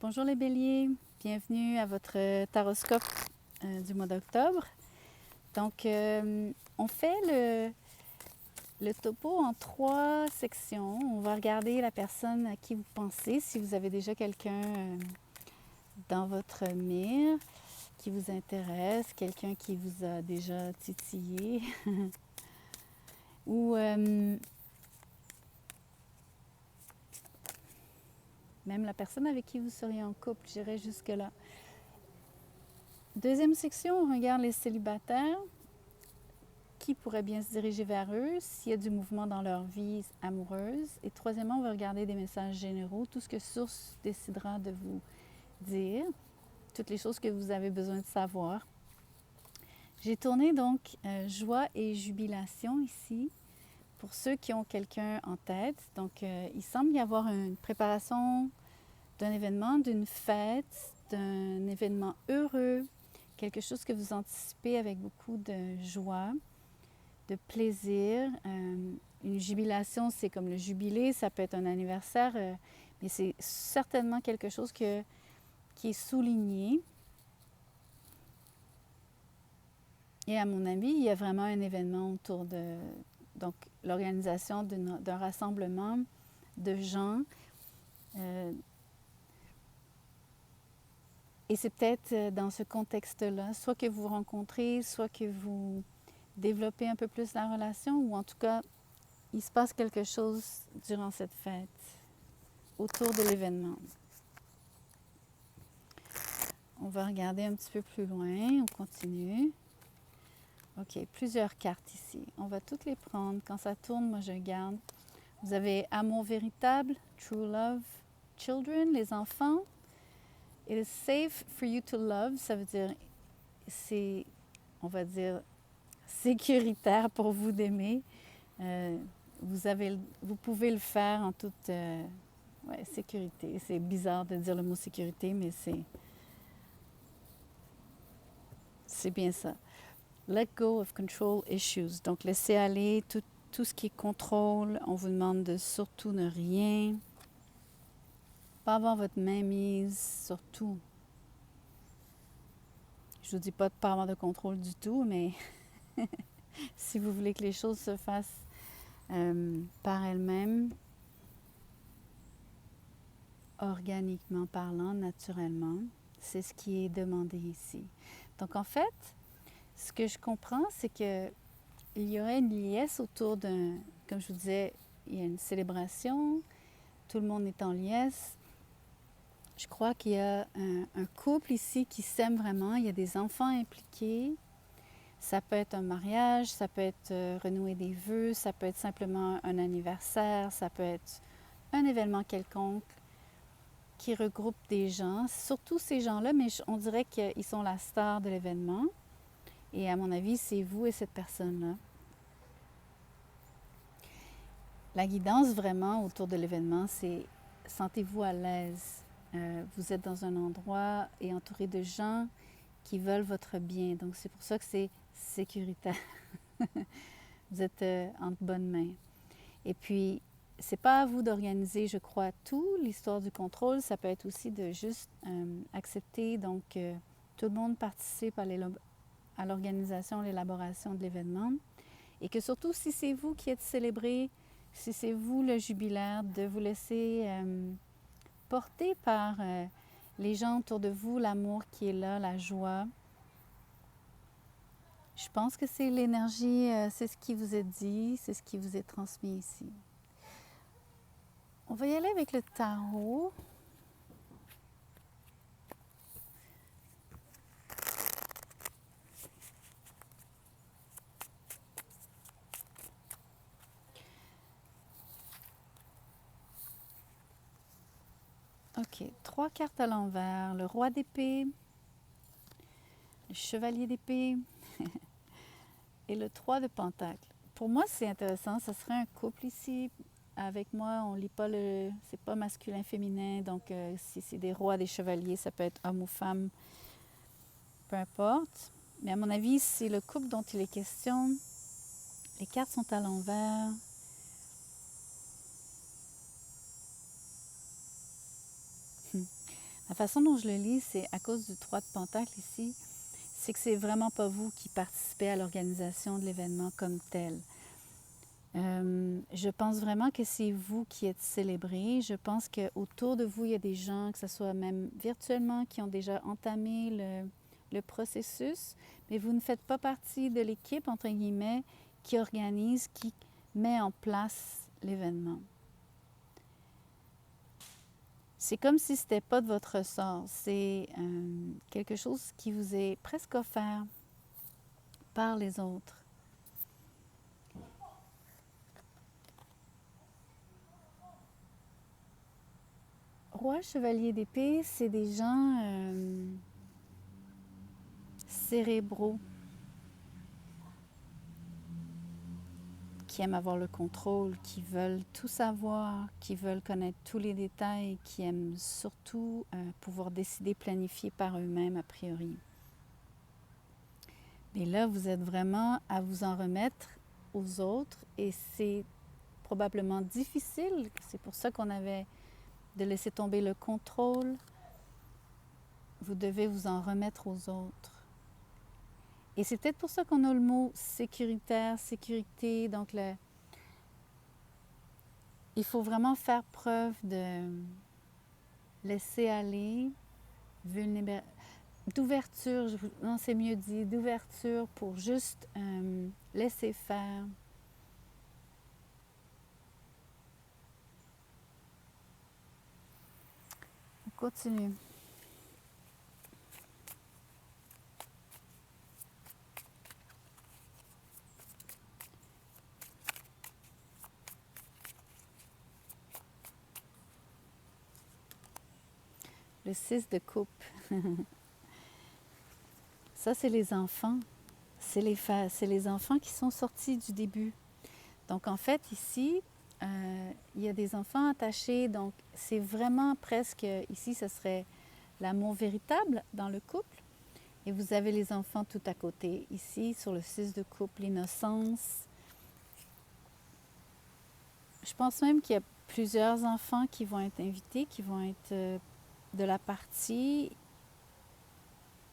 Bonjour les béliers, bienvenue à votre taroscope du mois d'octobre. Donc, on fait le topo en 3 sections. On va regarder la personne à qui vous pensez, si vous avez déjà quelqu'un dans votre mire qui vous intéresse, quelqu'un qui vous a déjà titillé, ou même la personne avec qui vous seriez en couple, j'irais jusque-là. Deuxième section, on regarde les célibataires. Qui pourrait bien se diriger vers eux, s'il y a du mouvement dans leur vie amoureuse. Et troisièmement, on va regarder des messages généraux, tout ce que Source décidera de vous dire, toutes les choses que vous avez besoin de savoir. J'ai tourné donc joie et jubilation ici, pour ceux qui ont quelqu'un en tête. Donc, il semble y avoir une préparation d'un événement, d'une fête, d'un événement heureux, quelque chose que vous anticipez avec beaucoup de joie, de plaisir. Une jubilation, c'est comme le jubilé, ça peut être un anniversaire, mais c'est certainement quelque chose qui est souligné. Et à mon avis, il y a vraiment un événement autour de donc l'organisation d'un rassemblement de gens. Et c'est peut-être dans ce contexte-là, soit que vous rencontrez, soit que vous développez un peu plus la relation, ou en tout cas, il se passe quelque chose durant cette fête, autour de l'événement. On va regarder un petit peu plus loin, on continue. OK, plusieurs cartes ici. On va toutes les prendre. Quand ça tourne, moi je garde. Vous avez amour véritable, true love, children, les enfants. It is safe for you to love, ça veut dire, c'est, on va dire, sécuritaire pour vous d'aimer. Vous pouvez le faire en toute sécurité. C'est bizarre de dire le mot sécurité, mais c'est bien ça. Let go of control issues. Donc, laissez aller tout ce qui est contrôle. On vous demande de surtout ne rien. Pas avoir votre main mise sur tout. Je ne vous dis pas de ne pas avoir de contrôle du tout, mais si vous voulez que les choses se fassent par elles-mêmes, organiquement parlant, naturellement, c'est ce qui est demandé ici. Donc, en fait, ce que je comprends, c'est que il y aurait une liesse autour comme je vous disais, il y a une célébration, tout le monde est en liesse. Je crois qu'il y a un couple ici qui s'aime vraiment, il y a des enfants impliqués. Ça peut être un mariage, ça peut être renouer des vœux, ça peut être simplement un anniversaire, ça peut être un événement quelconque qui regroupe des gens, surtout ces gens-là, mais on dirait qu'ils sont la star de l'événement. Et à mon avis, c'est vous et cette personne-là. La guidance vraiment autour de l'événement, c'est sentez-vous à l'aise. Vous êtes dans un endroit et entouré de gens qui veulent votre bien. Donc c'est pour ça que c'est sécuritaire. Vous êtes entre bonnes mains. Et puis, c'est pas à vous d'organiser, je crois, tout. L'histoire du contrôle, ça peut être aussi de juste accepter. Donc, tout le monde participe à l'organisation, l'élaboration de l'événement. Et que surtout, si c'est vous qui êtes célébré, si c'est vous le jubilaire, de vous laisser porter par les gens autour de vous, l'amour qui est là, la joie. Je pense que c'est l'énergie, c'est ce qui vous est dit, c'est ce qui vous est transmis ici. On va y aller avec le tarot. OK, 3 cartes à l'envers. Le roi d'épée, le chevalier d'épée et le 3 de pentacle. Pour moi, c'est intéressant. Ça serait un couple ici. Avec moi, on lit pas c'est pas masculin-féminin. Donc, si c'est des rois, des chevaliers, ça peut être homme ou femme. Peu importe. Mais à mon avis, c'est le couple dont il est question. Les cartes sont à l'envers. La façon dont je le lis, c'est à cause du 3 de Pentacle ici, c'est que c'est vraiment pas vous qui participez à l'organisation de l'événement comme tel. Je pense vraiment que c'est vous qui êtes célébrés. Je pense qu'autour de vous, il y a des gens, que ce soit même virtuellement, qui ont déjà entamé le processus, mais vous ne faites pas partie de l'équipe, entre guillemets, qui organise, qui met en place l'événement. C'est comme si ce n'était pas de votre ressort. C'est quelque chose qui vous est presque offert par les autres. Roi, chevalier d'épée, c'est des gens cérébraux qui aiment avoir le contrôle, qui veulent tout savoir, qui veulent connaître tous les détails, qui aiment surtout pouvoir décider, planifier par eux-mêmes a priori. Mais là, vous êtes vraiment à vous en remettre aux autres et c'est probablement difficile. C'est pour ça qu'on avait de laisser tomber le contrôle. Vous devez vous en remettre aux autres. Et c'est peut-être pour ça qu'on a le mot sécuritaire, sécurité. Donc, il faut vraiment faire preuve de laisser aller, d'ouverture, non, c'est mieux dit, d'ouverture pour juste laisser faire. On continue. Le 6 de coupe. Ça, c'est les enfants. C'est les enfants qui sont sortis du début. Donc, en fait, ici, il y a des enfants attachés. Donc, c'est vraiment presque, ici, ce serait l'amour véritable dans le couple. Et vous avez les enfants tout à côté. Ici, sur le 6 de coupe, l'innocence. Je pense même qu'il y a plusieurs enfants qui vont être invités, qui vont être de la partie.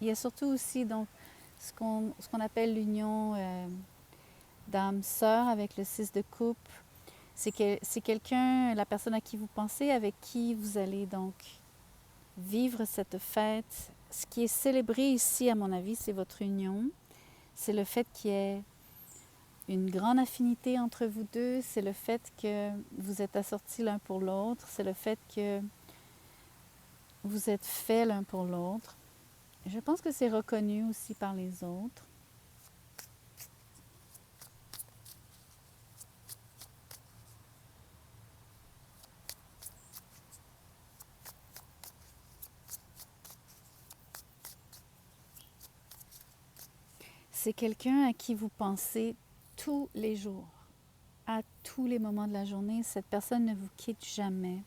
Il y a surtout aussi donc ce qu'on appelle l'union d'âme-sœur avec le 6 de coupe. C'est quelqu'un, la personne à qui vous pensez, avec qui vous allez donc vivre cette fête. Ce qui est célébré ici, à mon avis, c'est votre union. C'est le fait qu'il y ait une grande affinité entre vous deux. C'est le fait que vous êtes assortis l'un pour l'autre. C'est le fait que vous êtes faits l'un pour l'autre. Je pense que c'est reconnu aussi par les autres. C'est quelqu'un à qui vous pensez tous les jours, à tous les moments de la journée. Cette personne ne vous quitte jamais.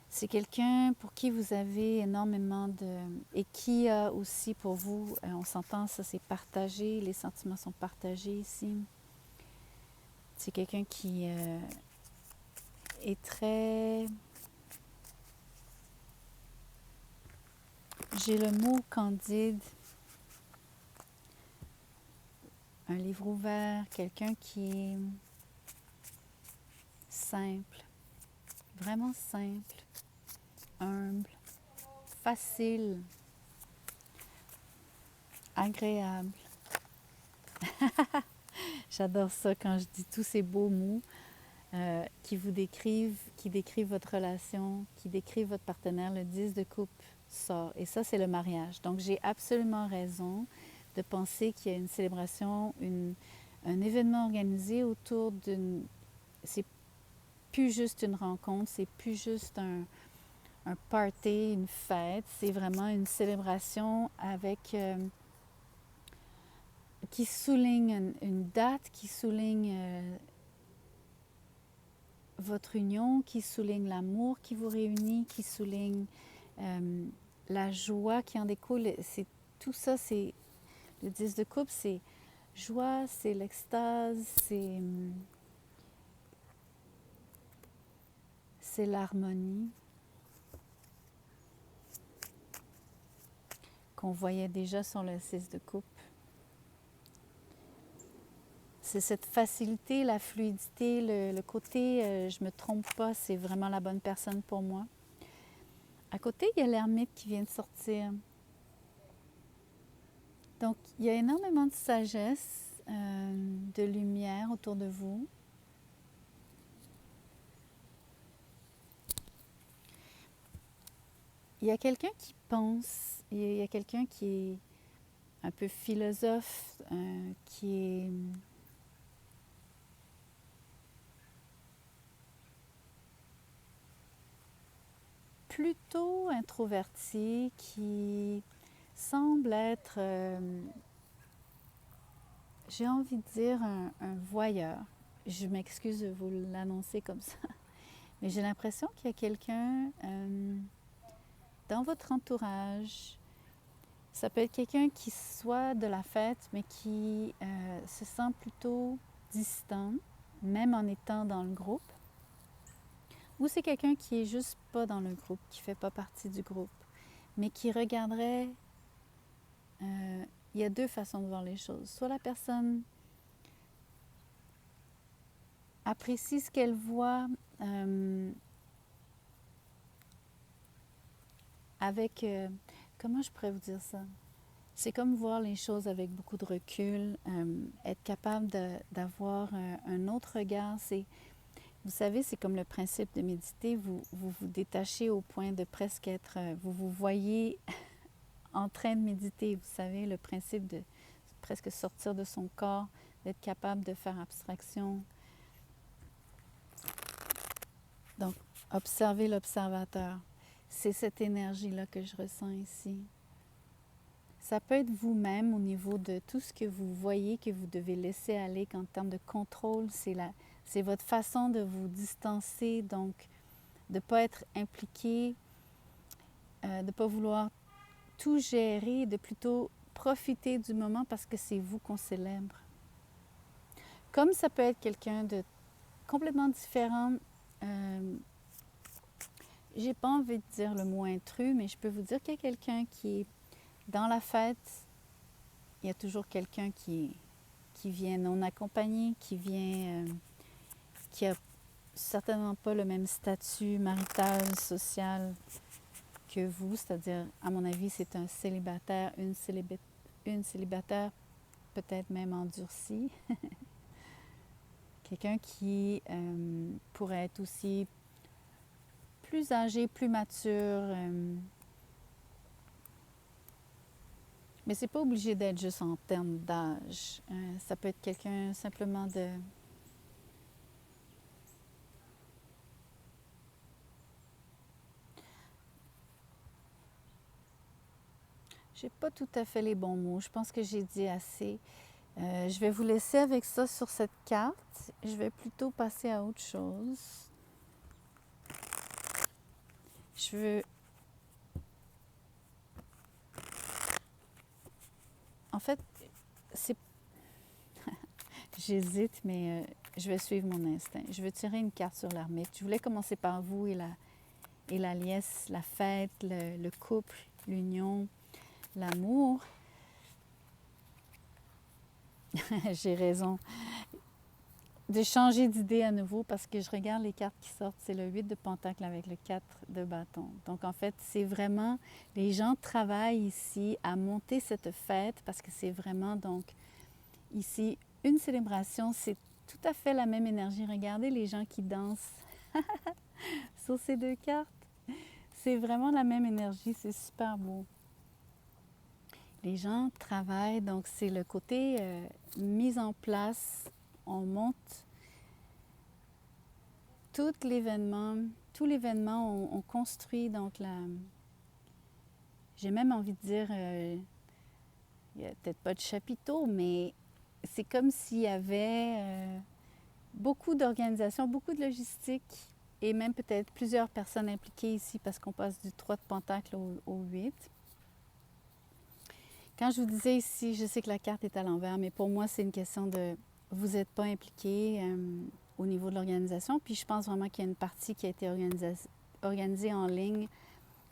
C'est quelqu'un pour qui vous avez énormément de... et qui a aussi pour vous, on s'entend, ça c'est partagé, les sentiments sont partagés ici. C'est quelqu'un qui est très... J'ai le mot candide, un livre ouvert, quelqu'un qui est simple, vraiment simple, humble, facile, agréable. J'adore ça quand je dis tous ces beaux mots qui décrivent votre relation, qui décrivent votre partenaire. Le 10 de coupe sort. Et ça, c'est le mariage. Donc, j'ai absolument raison de penser qu'il y a une célébration, un événement organisé autour d'une... C'est plus juste une rencontre, c'est plus juste un party, une fête. C'est vraiment une célébration avec... qui souligne une date, qui souligne votre union, qui souligne l'amour qui vous réunit, qui souligne la joie qui en découle. C'est, tout ça, c'est le 10 de coupe, c'est joie, c'est l'extase, c'est l'harmonie qu'on voyait déjà sur le 6 de coupe. C'est cette facilité, la fluidité, le côté je me trompe pas, c'est vraiment la bonne personne pour moi. À côté, il y a l'ermite qui vient de sortir. Donc, il y a énormément de sagesse, de lumière autour de vous. Il y a quelqu'un qui pense, il y a quelqu'un qui est un peu philosophe, qui est plutôt introverti, qui semble être, j'ai envie de dire, un voyeur. Je m'excuse de vous l'annoncer comme ça, mais j'ai l'impression qu'il y a quelqu'un dans votre entourage. Ça peut être quelqu'un qui soit de la fête, mais qui se sent plutôt distant, même en étant dans le groupe. Ou c'est quelqu'un qui est juste pas dans le groupe, qui fait pas partie du groupe, mais qui regarderait... il y a deux façons de voir les choses. Soit la personne apprécie ce qu'elle voit avec... comment je pourrais vous dire ça? C'est comme voir les choses avec beaucoup de recul, être capable d'avoir un autre regard. Vous savez, c'est comme le principe de méditer. Vous détachez au point de presque être... vous vous voyez en train de méditer. Vous savez, le principe de presque sortir de son corps, d'être capable de faire abstraction. Donc, observer l'observateur. C'est cette énergie-là que je ressens ici. Ça peut être vous-même au niveau de tout ce que vous voyez, que vous devez laisser aller, qu'en termes de contrôle, c'est votre façon de vous distancer, donc de ne pas être impliqué, de ne pas vouloir tout gérer, de plutôt profiter du moment parce que c'est vous qu'on célèbre. Comme ça peut être quelqu'un de complètement différent, j'ai pas envie de dire le mot intrus, mais je peux vous dire qu'il y a quelqu'un qui est dans la fête, il y a toujours quelqu'un qui vient non accompagné, qui vient, qui a certainement pas le même statut marital, social que vous, c'est-à-dire, à mon avis, c'est un célibataire, une célibataire, peut-être même endurcie. Quelqu'un qui pourrait être aussi plus âgé, plus mature. Mais c'est pas obligé d'être juste en termes d'âge. Ça peut être quelqu'un simplement de... J'ai pas tout à fait les bons mots. Je pense que j'ai dit assez. Je vais vous laisser avec ça sur cette carte. Je vais plutôt passer à autre chose. Je veux... En fait, c'est... J'hésite, mais je vais suivre mon instinct. Je veux tirer une carte sur l'ermite. Je voulais commencer par vous et la liesse, la fête, le couple, l'union, l'amour. J'ai raison de changer d'idée à nouveau parce que je regarde les cartes qui sortent. C'est le 8 de pentacle avec le 4 de bâton. Donc, en fait, c'est vraiment... Les gens travaillent ici à monter cette fête parce que c'est vraiment, donc, ici, une célébration. C'est tout à fait la même énergie. Regardez les gens qui dansent sur ces deux cartes. C'est vraiment la même énergie. C'est super beau. Les gens travaillent, donc c'est le côté mise en place. On monte tout l'événement, on construit donc j'ai même envie de dire, il n'y a peut-être pas de chapiteau, mais c'est comme s'il y avait beaucoup d'organisation, beaucoup de logistique et même peut-être plusieurs personnes impliquées ici parce qu'on passe du 3 de pentacle au 8. Quand je vous disais ici, je sais que la carte est à l'envers, mais pour moi, c'est une question de vous n'êtes pas impliqué. au niveau de l'organisation. Puis je pense vraiment qu'il y a une partie qui a été organisée en ligne.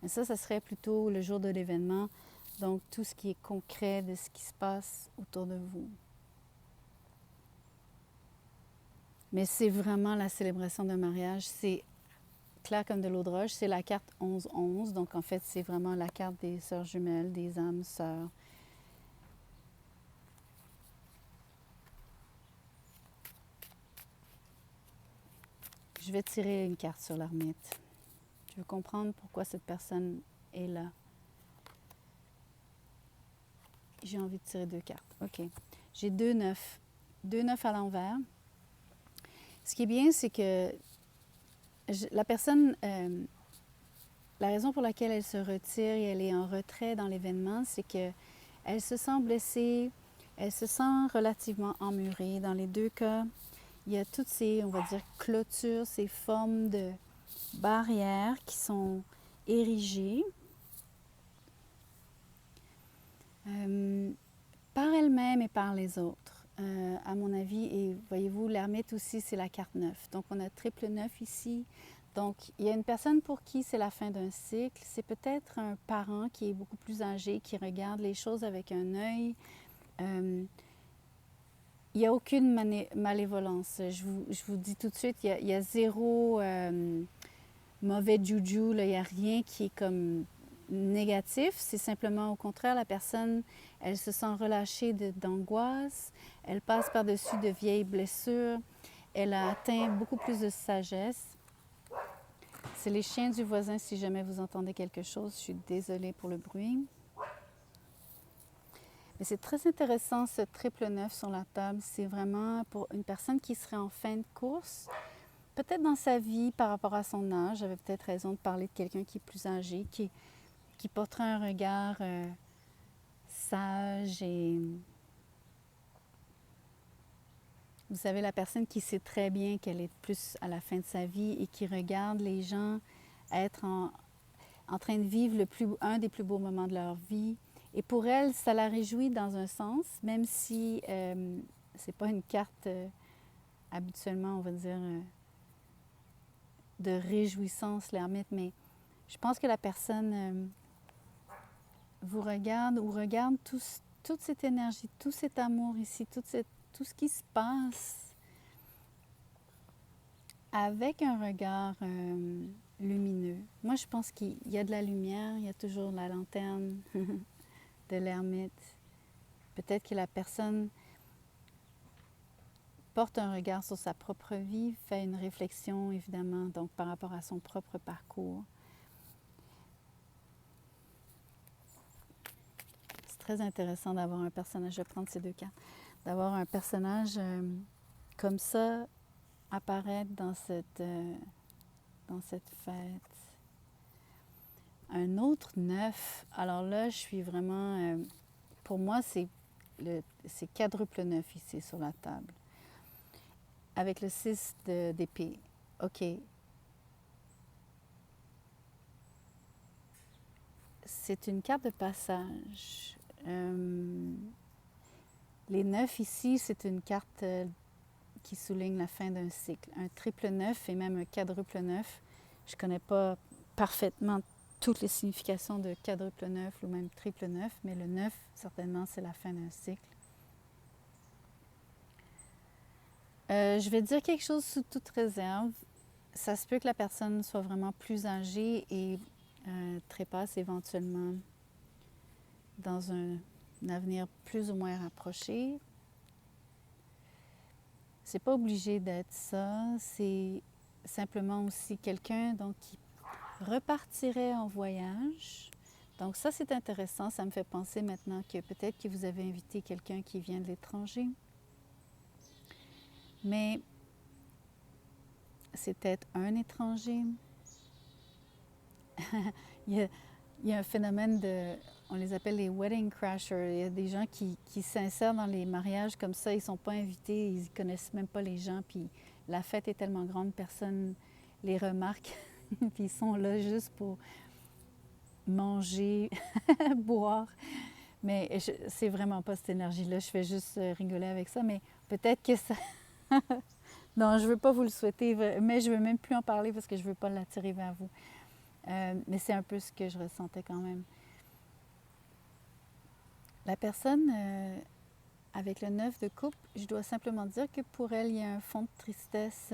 Et ça serait plutôt le jour de l'événement. Donc, tout ce qui est concret de ce qui se passe autour de vous. Mais c'est vraiment la célébration d'un mariage. C'est clair comme de l'eau de roche. C'est la carte 11-11. Donc, en fait, c'est vraiment la carte des sœurs jumelles, des âmes sœurs. Je vais tirer une carte sur l'ermite. Je veux comprendre pourquoi cette personne est là. J'ai envie de tirer 2 cartes. OK. J'ai 2 9. 2 9 à l'envers. Ce qui est bien, c'est que la personne, la raison pour laquelle elle se retire et elle est en retrait dans l'événement, c'est qu'elle se sent blessée, elle se sent relativement emmurée. Dans les 2 cas, il y a toutes ces, on va dire, clôtures, ces formes de barrières qui sont érigées par elle-même et par les autres, à mon avis. Et voyez-vous, l'ermite aussi, c'est la carte 9. Donc, on a triple 9 ici. Donc, il y a une personne pour qui c'est la fin d'un cycle. C'est peut-être un parent qui est beaucoup plus âgé, qui regarde les choses avec un œil. Il n'y a aucune malévolence. Je vous dis tout de suite, il y a zéro mauvais juju, là. Il n'y a rien qui est comme négatif. C'est simplement au contraire, la personne, elle se sent relâchée d'angoisse. Elle passe par-dessus de vieilles blessures. Elle a atteint beaucoup plus de sagesse. C'est les chiens du voisin si jamais vous entendez quelque chose. Je suis désolée pour le bruit. Mais c'est très intéressant, ce triple 9 sur la table. C'est vraiment pour une personne qui serait en fin de course. Peut-être dans sa vie, par rapport à son âge, j'avais peut-être raison de parler de quelqu'un qui est plus âgé, qui porterait un regard sage et... Vous savez, la personne qui sait très bien qu'elle est plus à la fin de sa vie et qui regarde les gens être en train de vivre un des plus beaux moments de leur vie. Et pour elle, ça la réjouit dans un sens, même si c'est pas une carte habituellement, on va dire, de réjouissance, l'ermite, mais je pense que la personne vous regarde ou regarde toute cette énergie, tout cet amour ici, tout ce qui se passe avec un regard lumineux. Moi, je pense qu'il y a de la lumière, il y a toujours la lanterne de l'ermite. Peut-être que la personne porte un regard sur sa propre vie, fait une réflexion, évidemment, donc par rapport à son propre parcours. C'est très intéressant d'avoir un personnage, je vais prendre ces 2 cartes, d'avoir un personnage comme ça apparaître dans cette fête. Un autre 9, alors là, je suis vraiment... pour moi, c'est quadruple 9 ici sur la table. Avec le 6 d'épée. OK. C'est une carte de passage. Les 9 ici, c'est une carte qui souligne la fin d'un cycle. Un triple 9 et même un quadruple 9. Je ne connais pas parfaitement toutes les significations de quadruple 9 ou même triple 9, mais le 9, certainement, c'est la fin d'un cycle. Je vais dire quelque chose sous toute réserve. Ça se peut que la personne soit vraiment plus âgée et trépasse éventuellement dans un avenir plus ou moins rapproché. C'est pas obligé d'être ça. C'est simplement aussi quelqu'un donc, qui repartirait en voyage. Donc ça, c'est intéressant. Ça me fait penser maintenant que peut-être que vous avez invité quelqu'un qui vient de l'étranger. Mais c'est peut-être un étranger. il y a un phénomène de... On les appelle les wedding crashers. Il y a des gens qui s'insèrent dans les mariages comme ça. Ils ne sont pas invités, ils ne connaissent même pas les gens. Puis la fête est tellement grande, personne les remarque. Puis ils sont là juste pour manger, boire. Mais c'est vraiment pas cette énergie-là. Je fais juste rigoler avec ça. Mais peut-être que Non, je ne veux pas vous le souhaiter, mais je ne veux même plus en parler parce que je ne veux pas l'attirer vers vous. Mais c'est un peu ce que je ressentais quand même. La personne avec le 9 de coupe, je dois simplement dire que pour elle, il y a un fond de tristesse.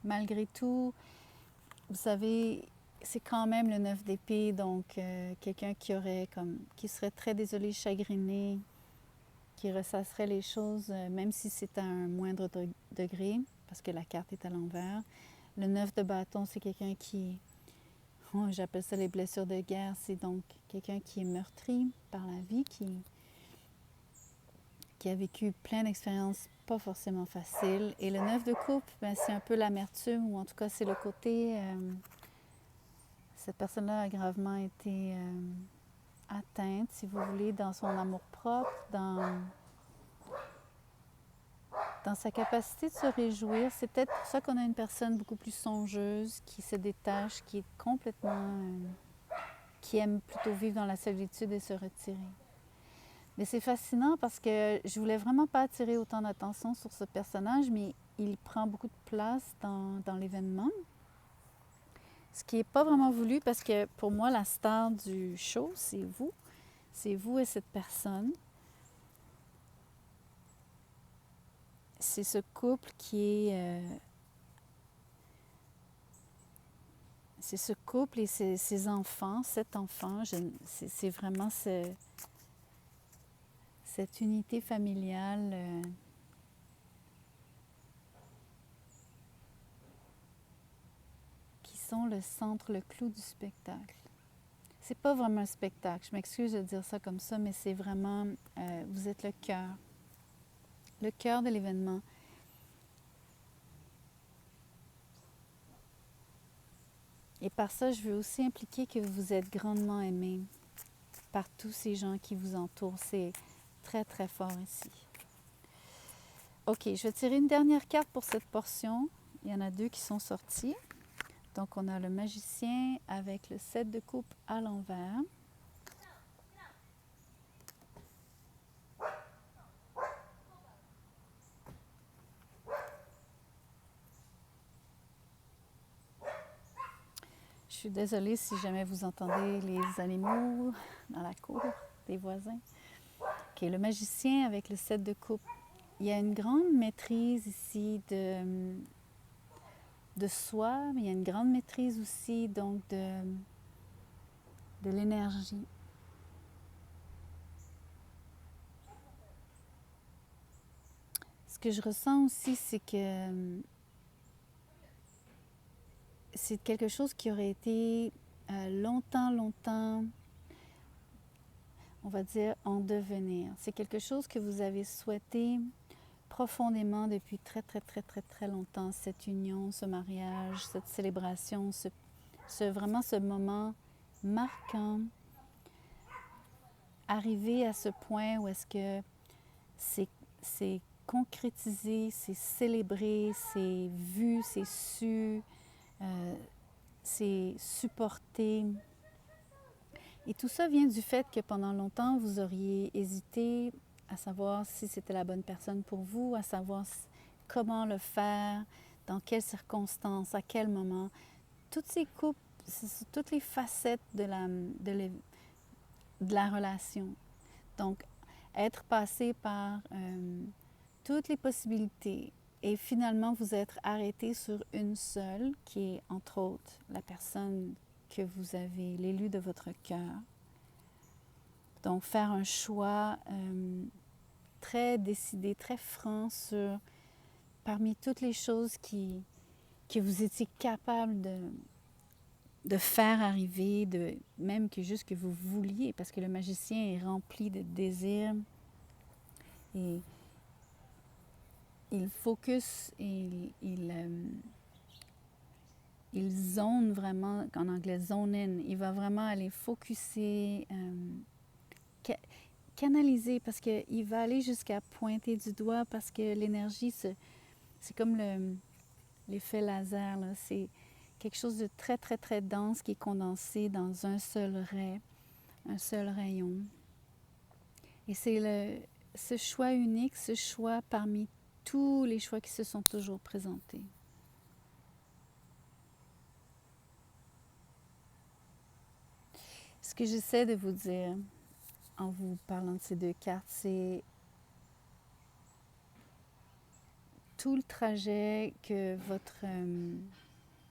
Malgré tout, vous savez, c'est quand même le 9 d'épée, donc quelqu'un qui serait très désolé, chagriné, qui ressasserait les choses, même si c'est à un moindre degré, parce que la carte est à l'envers. Le 9 de bâton, c'est quelqu'un j'appelle ça les blessures de guerre, c'est donc quelqu'un qui est meurtri par la vie, qui a vécu plein d'expériences pas forcément faciles. Et le 9 de coupe, ben, c'est un peu l'amertume, ou en tout cas c'est le côté... cette personne-là a gravement été atteinte, si vous voulez, dans son amour-propre, dans sa capacité de se réjouir. C'est peut-être pour ça qu'on a une personne beaucoup plus songeuse, qui se détache, qui est complètement... qui aime plutôt vivre dans la solitude et se retirer. Mais c'est fascinant parce que je voulais vraiment pas attirer autant d'attention sur ce personnage, mais il prend beaucoup de place dans l'événement. Ce qui n'est pas vraiment voulu parce que pour moi, la star du show, c'est vous. C'est vous et cette personne. C'est ce couple qui est... c'est ce couple et ses enfants, 7 enfants. C'est vraiment cette unité familiale qui sont le centre, le clou du spectacle. C'est pas vraiment un spectacle, je m'excuse de dire ça comme ça, mais c'est vraiment, vous êtes le cœur de l'événement. Et par ça, je veux aussi impliquer que vous êtes grandement aimé par tous ces gens qui vous entourent. C'est très, très fort ici. OK, je vais tirer une dernière carte pour cette portion. Il y en a 2 qui sont sortis. Donc, on a le magicien avec le 7 de coupe à l'envers. Je suis désolée si jamais vous entendez les animaux dans la cour des voisins. OK, le magicien avec le 7 de coupe. Il y a une grande maîtrise ici de soi, mais il y a une grande maîtrise aussi donc de l'énergie. Ce que je ressens aussi, c'est que c'est quelque chose qui aurait été longtemps, on va dire, en devenir. C'est quelque chose que vous avez souhaité profondément depuis très longtemps, cette union, ce mariage, cette célébration, vraiment ce moment marquant, arriver à ce point où est-ce que c'est concrétisé, c'est célébré, c'est vu, c'est su, c'est supporté. Et tout ça vient du fait que pendant longtemps, vous auriez hésité à savoir si c'était la bonne personne pour vous, à savoir comment le faire, dans quelles circonstances, à quel moment. Toutes ces coupes, toutes les facettes de la relation. Donc, être passé par toutes les possibilités et finalement vous être arrêté sur une seule, qui est entre autres la personne que vous avez, l'élu de votre cœur. Donc, faire un choix très décidé, très franc sur parmi toutes les choses que vous étiez capable de faire arriver, même que juste que vous vouliez, parce que le magicien est rempli de désirs et il focus, il zone vraiment, en anglais zone in, il va vraiment aller focuser, canaliser, parce qu'il va aller jusqu'à pointer du doigt, parce que l'énergie, c'est comme l'effet laser, là. C'est quelque chose de très dense qui est condensé dans un seul ray, un seul rayon. Et c'est ce choix unique, ce choix parmi tous les choix qui se sont toujours présentés. Ce que j'essaie de vous dire en vous parlant de ces deux cartes, c'est tout le trajet que votre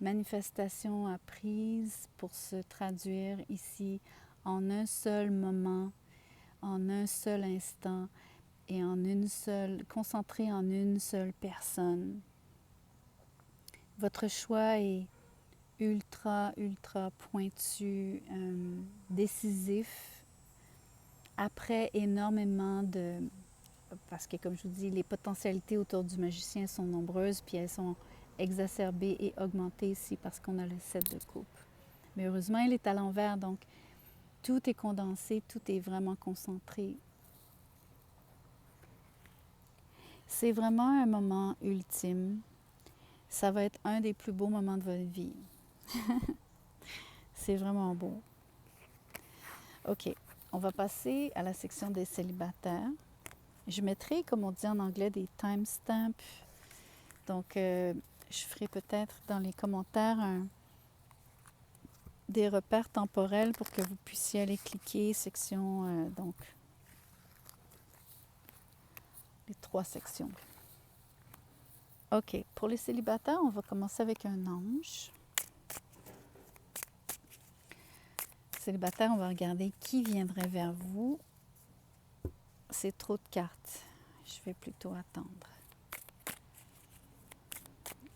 manifestation a prise pour se traduire ici en un seul moment, en un seul instant et concentré en une seule personne. Votre choix est ultra pointu, décisif, après énormément parce que comme je vous dis, les potentialités autour du magicien sont nombreuses, puis elles sont exacerbées et augmentées ici parce qu'on a le 7 de coupe. Mais heureusement, il est à l'envers, donc tout est condensé, tout est vraiment concentré. C'est vraiment un moment ultime. Ça va être un des plus beaux moments de votre vie. C'est vraiment beau. OK, on va passer à la section des célibataires. Je mettrai, comme on dit en anglais, des timestamps. Donc, je ferai peut-être dans les commentaires des repères temporels pour que vous puissiez aller cliquer section, donc, les 3 sections. OK, pour les célibataires, on va commencer avec un ange. Célibataire, on va regarder qui viendrait vers vous. C'est trop de cartes. Je vais plutôt attendre.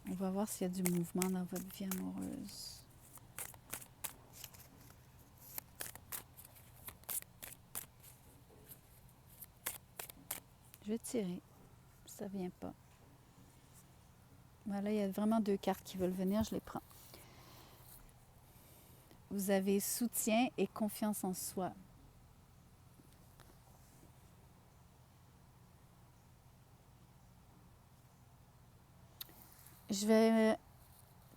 On va voir s'il y a du mouvement dans votre vie amoureuse. Je vais tirer. Ça ne vient pas. Voilà, il y a vraiment 2 cartes qui veulent venir. Je les prends. Vous avez soutien et confiance en soi. Je vais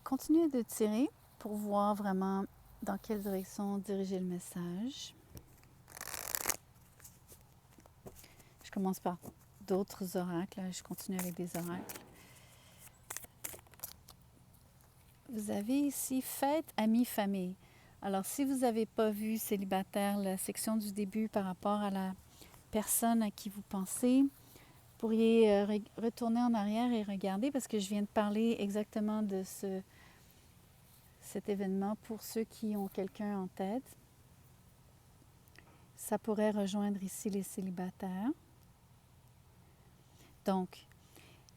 continuer de tirer pour voir vraiment dans quelle direction diriger le message. Je commence par d'autres oracles. Je continue avec des oracles. Vous avez ici fête, amis, famille. Alors, si vous n'avez pas vu célibataire, la section du début par rapport à la personne à qui vous pensez, vous pourriez retourner en arrière et regarder parce que je viens de parler exactement de cet événement pour ceux qui ont quelqu'un en tête. Ça pourrait rejoindre ici les célibataires. Donc,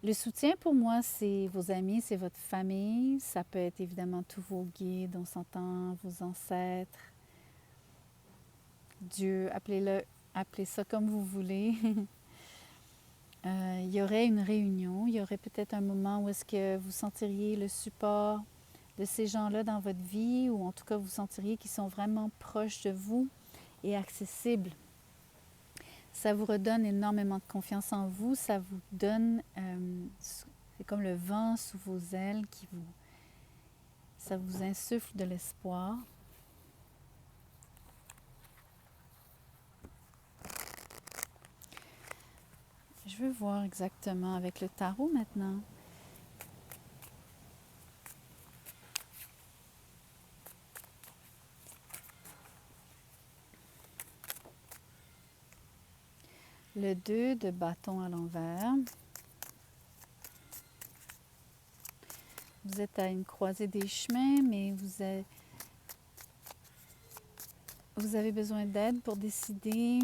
le soutien pour moi, c'est vos amis, c'est votre famille. Ça peut être évidemment tous vos guides, on s'entend, vos ancêtres, Dieu, appelez ça comme vous voulez. Il y aurait une réunion, il y aurait peut-être un moment où est-ce que vous sentiriez le support de ces gens-là dans votre vie, ou en tout cas vous sentiriez qu'ils sont vraiment proches de vous et accessibles. Ça vous redonne énormément de confiance en vous, ça vous donne, c'est comme le vent sous vos ailes ça vous insuffle de l'espoir. Je veux voir exactement avec le tarot maintenant. Le 2 de bâton à l'envers. Vous êtes à une croisée des chemins, mais vous avez besoin d'aide pour décider.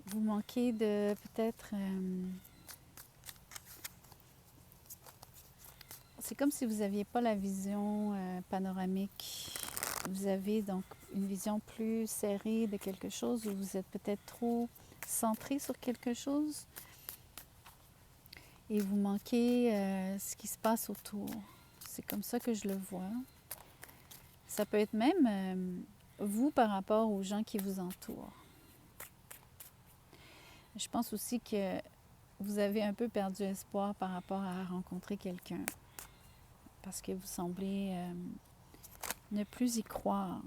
Vous manquez de peut-être... c'est comme si vous n'aviez pas la vision panoramique. Vous avez donc une vision plus serrée de quelque chose, ou vous êtes peut-être trop centré sur quelque chose et vous manquez ce qui se passe autour. C'est comme ça que je le vois. Ça peut être même vous par rapport aux gens qui vous entourent. Je pense aussi que vous avez un peu perdu espoir par rapport à rencontrer quelqu'un parce que vous semblez ne plus y croire.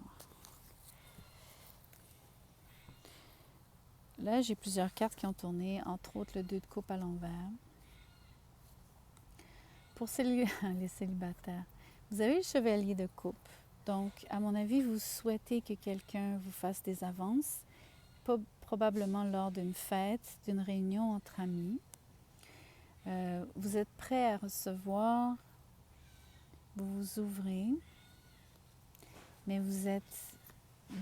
là, j'ai plusieurs cartes qui ont tourné, entre autres le 2 de coupe à l'envers. Pour les célibataires, vous avez le chevalier de coupe. Donc, à mon avis, vous souhaitez que quelqu'un vous fasse des avances, probablement lors d'une fête, d'une réunion entre amis. Vous êtes prêt à recevoir, vous vous ouvrez, mais vous êtes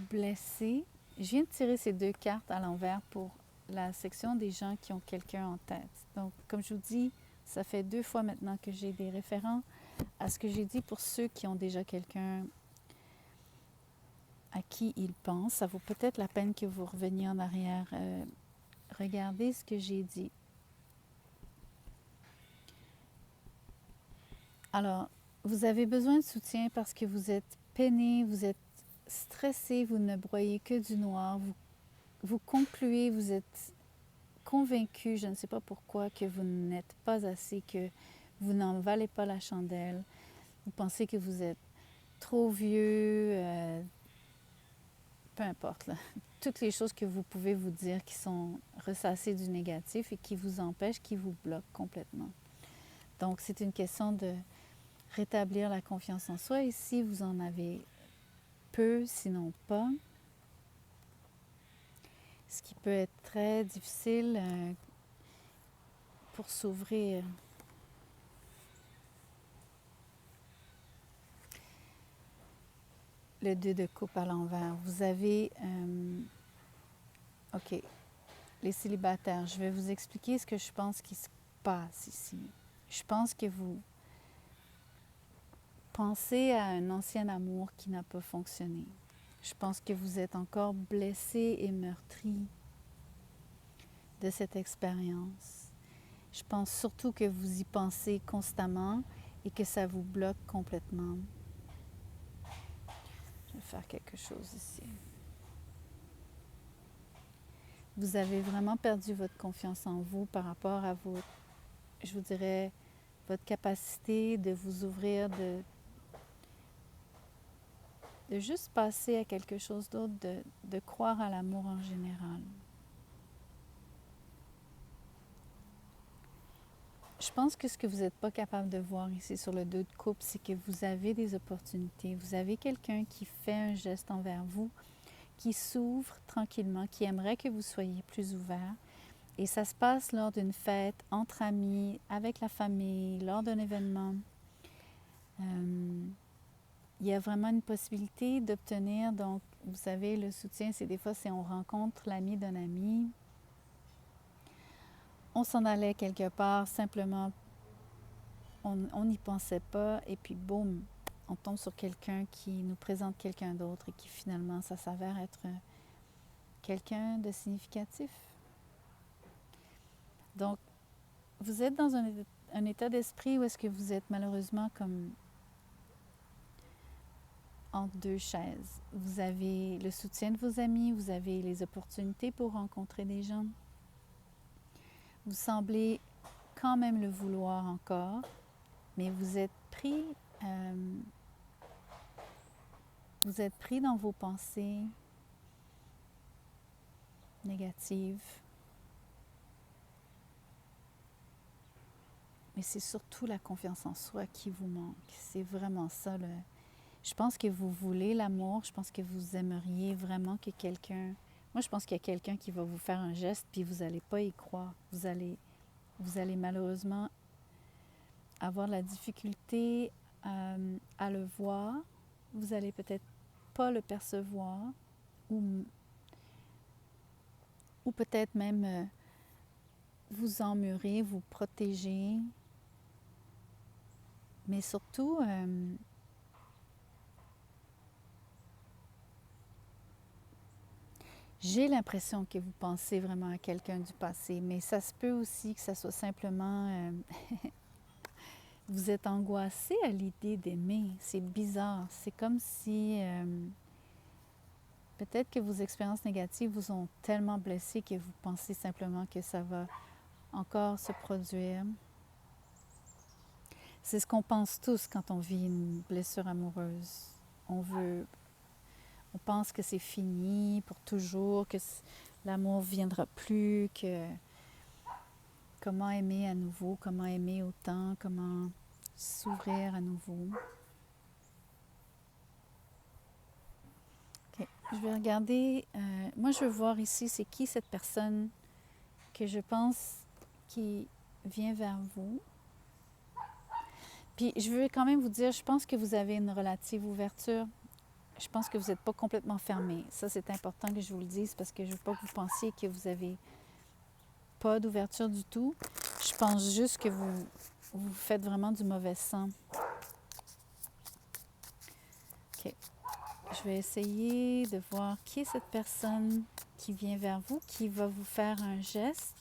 blessé. Je viens de tirer ces 2 cartes à l'envers pour la section des gens qui ont quelqu'un en tête. Donc, comme je vous dis, ça fait 2 fois maintenant que j'ai des référents à ce que j'ai dit pour ceux qui ont déjà quelqu'un à qui ils pensent. Ça vaut peut-être la peine que vous reveniez en arrière. Regardez ce que j'ai dit. Alors, vous avez besoin de soutien parce que vous êtes peiné, vous êtes stressé, vous ne broyez que du noir, vous concluez, vous êtes convaincu, je ne sais pas pourquoi, que vous n'êtes pas assez, que vous n'en valez pas la chandelle. Vous pensez que vous êtes trop vieux, peu importe, là. Toutes les choses que vous pouvez vous dire qui sont ressassées du négatif et qui vous empêchent, qui vous bloquent complètement. Donc, c'est une question de rétablir la confiance en soi. Et si vous en avez peu, sinon pas, ce qui peut être très difficile pour s'ouvrir. Le 2 de coupe à l'envers. Vous avez... OK. Les célibataires, je vais vous expliquer ce que je pense qui se passe ici. Je pense que vous pensez à un ancien amour qui n'a pas fonctionné. Je pense que vous êtes encore blessé et meurtri de cette expérience. Je pense surtout que vous y pensez constamment et que ça vous bloque complètement. Je vais faire quelque chose ici. Vous avez vraiment perdu votre confiance en vous par rapport à votre, je vous dirais, votre capacité de vous ouvrir, de juste passer à quelque chose d'autre, de croire à l'amour en général. Je pense que ce que vous n'êtes pas capable de voir ici sur le 2 de coupe, c'est que vous avez des opportunités. Vous avez quelqu'un qui fait un geste envers vous, qui s'ouvre tranquillement, qui aimerait que vous soyez plus ouvert. Et ça se passe lors d'une fête, entre amis, avec la famille, lors d'un événement. Il y a vraiment une possibilité d'obtenir, donc, vous savez, le soutien, c'est des fois, c'est on rencontre l'ami d'un ami. On s'en allait quelque part, simplement, on n'y pensait pas, et puis boum, on tombe sur quelqu'un qui nous présente quelqu'un d'autre et qui finalement, ça s'avère être quelqu'un de significatif. Donc, vous êtes dans un état d'esprit où est-ce que vous êtes malheureusement comme entre 2 chaises. Vous avez le soutien de vos amis, vous avez les opportunités pour rencontrer des gens. Vous semblez quand même le vouloir encore, mais vous êtes pris dans vos pensées négatives. Mais c'est surtout la confiance en soi qui vous manque. C'est vraiment ça. Je pense que vous voulez l'amour. Je pense que vous aimeriez vraiment que quelqu'un... Moi, je pense qu'il y a quelqu'un qui va vous faire un geste, puis vous n'allez pas y croire. Vous allez malheureusement avoir de la difficulté à le voir. Vous allez peut-être pas le percevoir ou peut-être même vous emmurer, vous protéger. Mais surtout, j'ai l'impression que vous pensez vraiment à quelqu'un du passé, mais ça se peut aussi que ça soit simplement... vous êtes angoissé à l'idée d'aimer. C'est bizarre. C'est comme si... peut-être que vos expériences négatives vous ont tellement blessé que vous pensez simplement que ça va encore se produire. C'est ce qu'on pense tous quand on vit une blessure amoureuse. On pense que c'est fini pour toujours, que l'amour ne viendra plus, que comment aimer à nouveau, comment aimer autant, comment s'ouvrir à nouveau. Ok, je vais regarder, moi je veux voir ici, c'est qui cette personne que je pense qui vient vers vous. Puis je veux quand même vous dire, je pense que vous avez une relative ouverture. Je pense que vous n'êtes pas complètement fermé. Ça, c'est important que je vous le dise parce que je ne veux pas que vous pensiez que vous n'avez pas d'ouverture du tout. Je pense juste que vous faites vraiment du mauvais sang. OK. Je vais essayer de voir qui est cette personne qui vient vers vous, qui va vous faire un geste,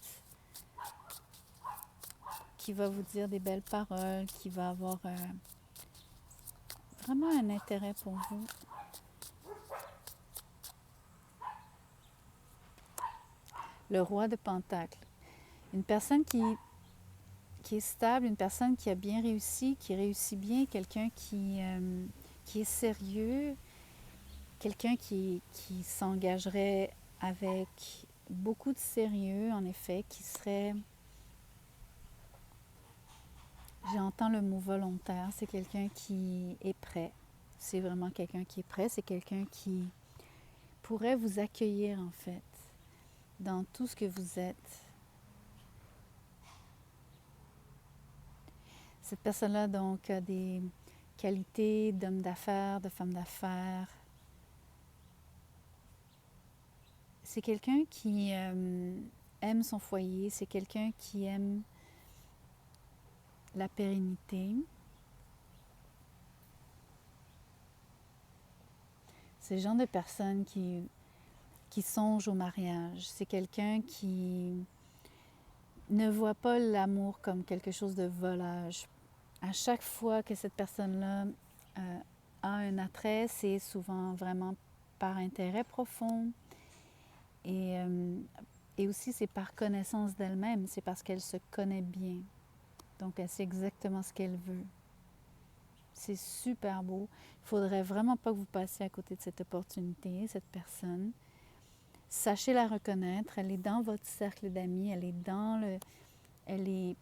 qui va vous dire des belles paroles, qui va avoir vraiment un intérêt pour vous. Le roi de Pentacles. Une personne qui est stable, une personne qui a bien réussi, qui réussit bien, quelqu'un qui est sérieux, quelqu'un qui s'engagerait avec beaucoup de sérieux, en effet, qui serait, j'entends le mot volontaire, c'est quelqu'un qui est prêt. C'est vraiment quelqu'un qui est prêt, c'est quelqu'un qui pourrait vous accueillir, en fait, dans tout ce que vous êtes. Cette personne-là, donc, a des qualités d'homme d'affaires, de femme d'affaires. C'est quelqu'un qui aime son foyer, c'est quelqu'un qui aime la pérennité. C'est le genre de personne qui songe au mariage. C'est quelqu'un qui ne voit pas l'amour comme quelque chose de volage. À chaque fois que cette personne-là a un attrait, c'est souvent vraiment par intérêt profond. Et aussi, c'est par connaissance d'elle-même. C'est parce qu'elle se connaît bien. Donc, elle sait exactement ce qu'elle veut. C'est super beau. Il ne faudrait vraiment pas que vous passiez à côté de cette opportunité, cette personne. Sachez la reconnaître. Elle est dans votre cercle d'amis. Elle est dans le... Elle est...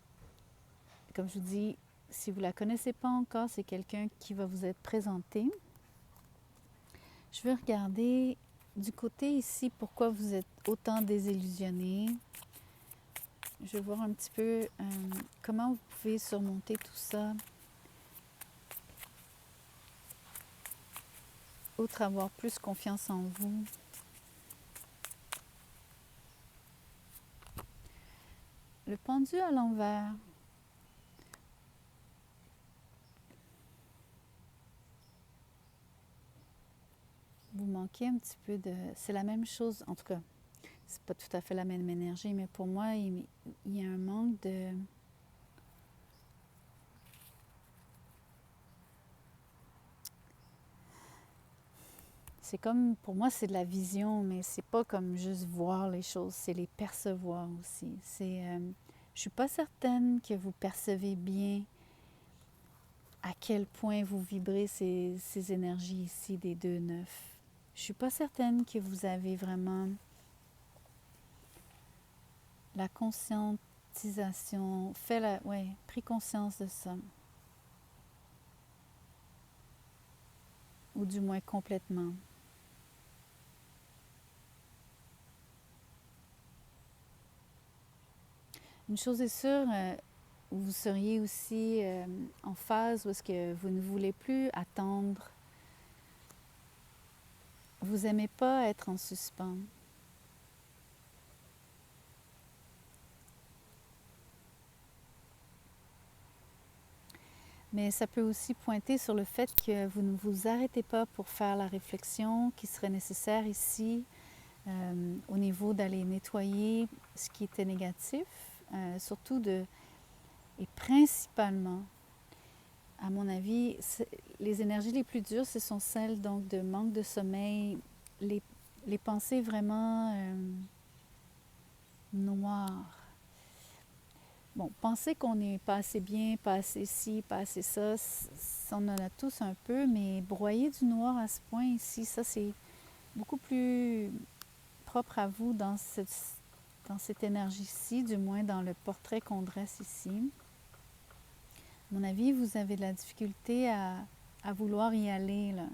Comme je vous dis, si vous ne la connaissez pas encore, c'est quelqu'un qui va vous être présenté. Je vais regarder du côté ici pourquoi vous êtes autant désillusionné. Je vais voir un petit peu comment vous pouvez surmonter tout ça. Outre avoir plus confiance en vous. Le pendu à l'envers. Vous manquez un petit peu de... C'est la même chose, en tout cas, c'est pas tout à fait la même énergie, mais pour moi, il y a un manque de... C'est comme, pour moi, c'est de la vision, mais c'est pas comme juste voir les choses, c'est les percevoir aussi. Je suis pas certaine que vous percevez bien à quel point vous vibrez ces énergies ici des 2-9. Je suis pas certaine que vous avez vraiment la conscientisation, pris conscience de ça. Ou du moins complètement. Une chose est sûre, vous seriez aussi en phase où est-ce que vous ne voulez plus attendre. Vous n'aimez pas être en suspens. Mais ça peut aussi pointer sur le fait que vous ne vous arrêtez pas pour faire la réflexion qui serait nécessaire ici au niveau d'aller nettoyer ce qui était négatif, surtout et principalement, à mon avis, les énergies les plus dures, ce sont celles donc de manque de sommeil, les pensées vraiment noires. Bon, penser qu'on n'est pas assez bien, pas assez ci, pas assez ça, on en a tous un peu, mais broyer du noir à ce point ici, ça c'est beaucoup plus propre à vous dans cette énergie-ci, du moins dans le portrait qu'on dresse ici. À mon avis, vous avez de la difficulté à vouloir y aller, là.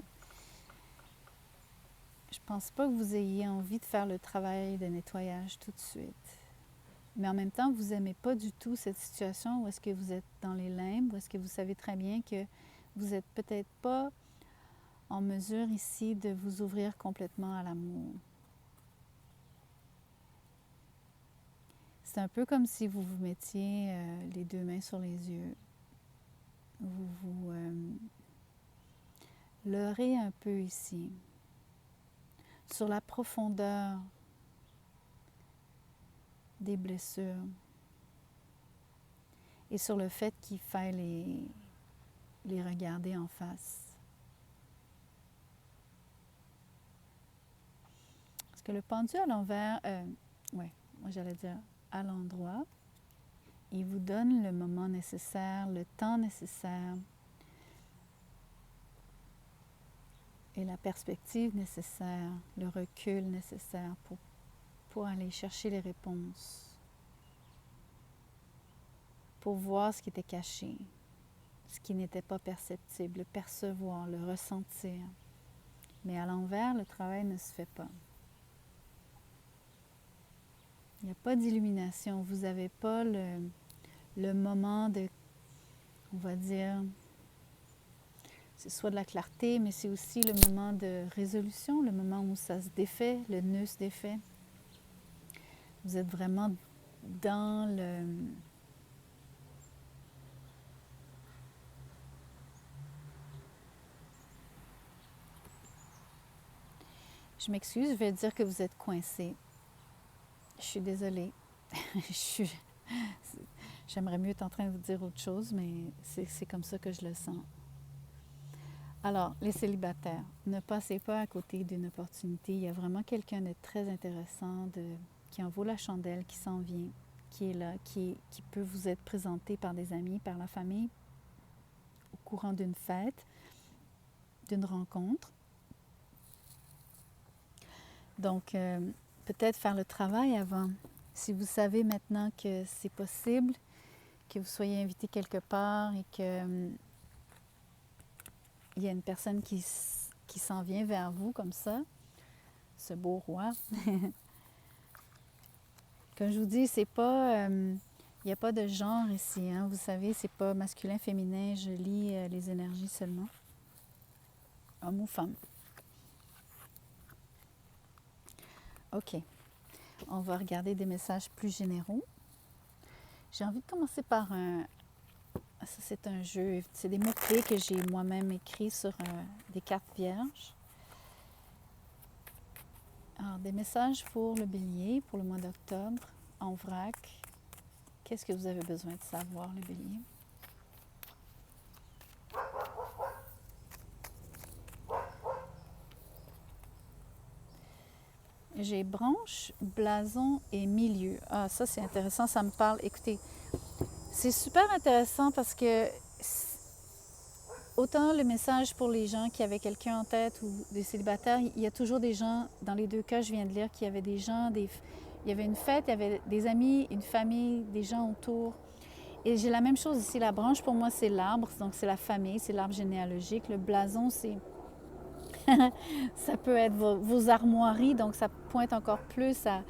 Je ne pense pas que vous ayez envie de faire le travail de nettoyage tout de suite. Mais en même temps, vous n'aimez pas du tout cette situation où est-ce que vous êtes dans les limbes, où est-ce que vous savez très bien que vous n'êtes peut-être pas en mesure ici de vous ouvrir complètement à l'amour. C'est un peu comme si vous vous mettiez les deux mains sur les yeux. Vous vous leurrez un peu ici, sur la profondeur des blessures et sur le fait qu'il faille les regarder en face. Parce que le pendu à l'envers, moi j'allais dire à l'endroit, il vous donne le moment nécessaire, le temps nécessaire et la perspective nécessaire, le recul nécessaire pour aller chercher les réponses, pour voir ce qui était caché, ce qui n'était pas perceptible, le percevoir, le ressentir. Mais à l'envers, le travail ne se fait pas. Il n'y a pas d'illumination. Vous n'avez pas le moment de, on va dire, c'est soit de la clarté, mais c'est aussi le moment de résolution, le moment où ça se défait, le nœud se défait. Vous êtes vraiment dans le... Je m'excuse, je vais dire que vous êtes coincé. Je suis désolée. J'aimerais mieux être en train de vous dire autre chose, mais c'est comme ça que je le sens. Alors, les célibataires, ne passez pas à côté d'une opportunité. Il y a vraiment quelqu'un de très intéressant, qui en vaut la chandelle, qui s'en vient, qui est là, qui peut vous être présenté par des amis, par la famille, au courant d'une fête, d'une rencontre. Donc, peut-être faire le travail avant. Si vous savez maintenant que c'est possible, que vous soyez invité quelque part et que il y a une personne qui s'en vient vers vous comme ça, ce beau roi. Comme je vous dis, c'est pas, il n'y a pas de genre ici, hein. Vous savez, c'est pas masculin, féminin, je lis les énergies seulement. Homme ou femme. OK. On va regarder des messages plus généraux. J'ai envie de commencer par ça c'est un jeu, c'est des mots-clés que j'ai moi-même écrits sur des cartes vierges. Alors, des messages pour le bélier, pour le mois d'octobre, en vrac. Qu'est-ce que vous avez besoin de savoir, le bélier? J'ai branche, blason et milieu. Ah, ça c'est intéressant, ça me parle. Écoutez, c'est super intéressant parce que autant le message pour les gens qui avaient quelqu'un en tête ou des célibataires, il y a toujours des gens, dans les deux cas, je viens de lire qu'il y avait des gens, il y avait une fête, il y avait des amis, une famille, des gens autour. Et j'ai la même chose ici. La branche, pour moi, c'est l'arbre, donc c'est la famille, c'est l'arbre généalogique. Le blason, c'est... ça peut être vos armoiries, donc ça pointe encore plus à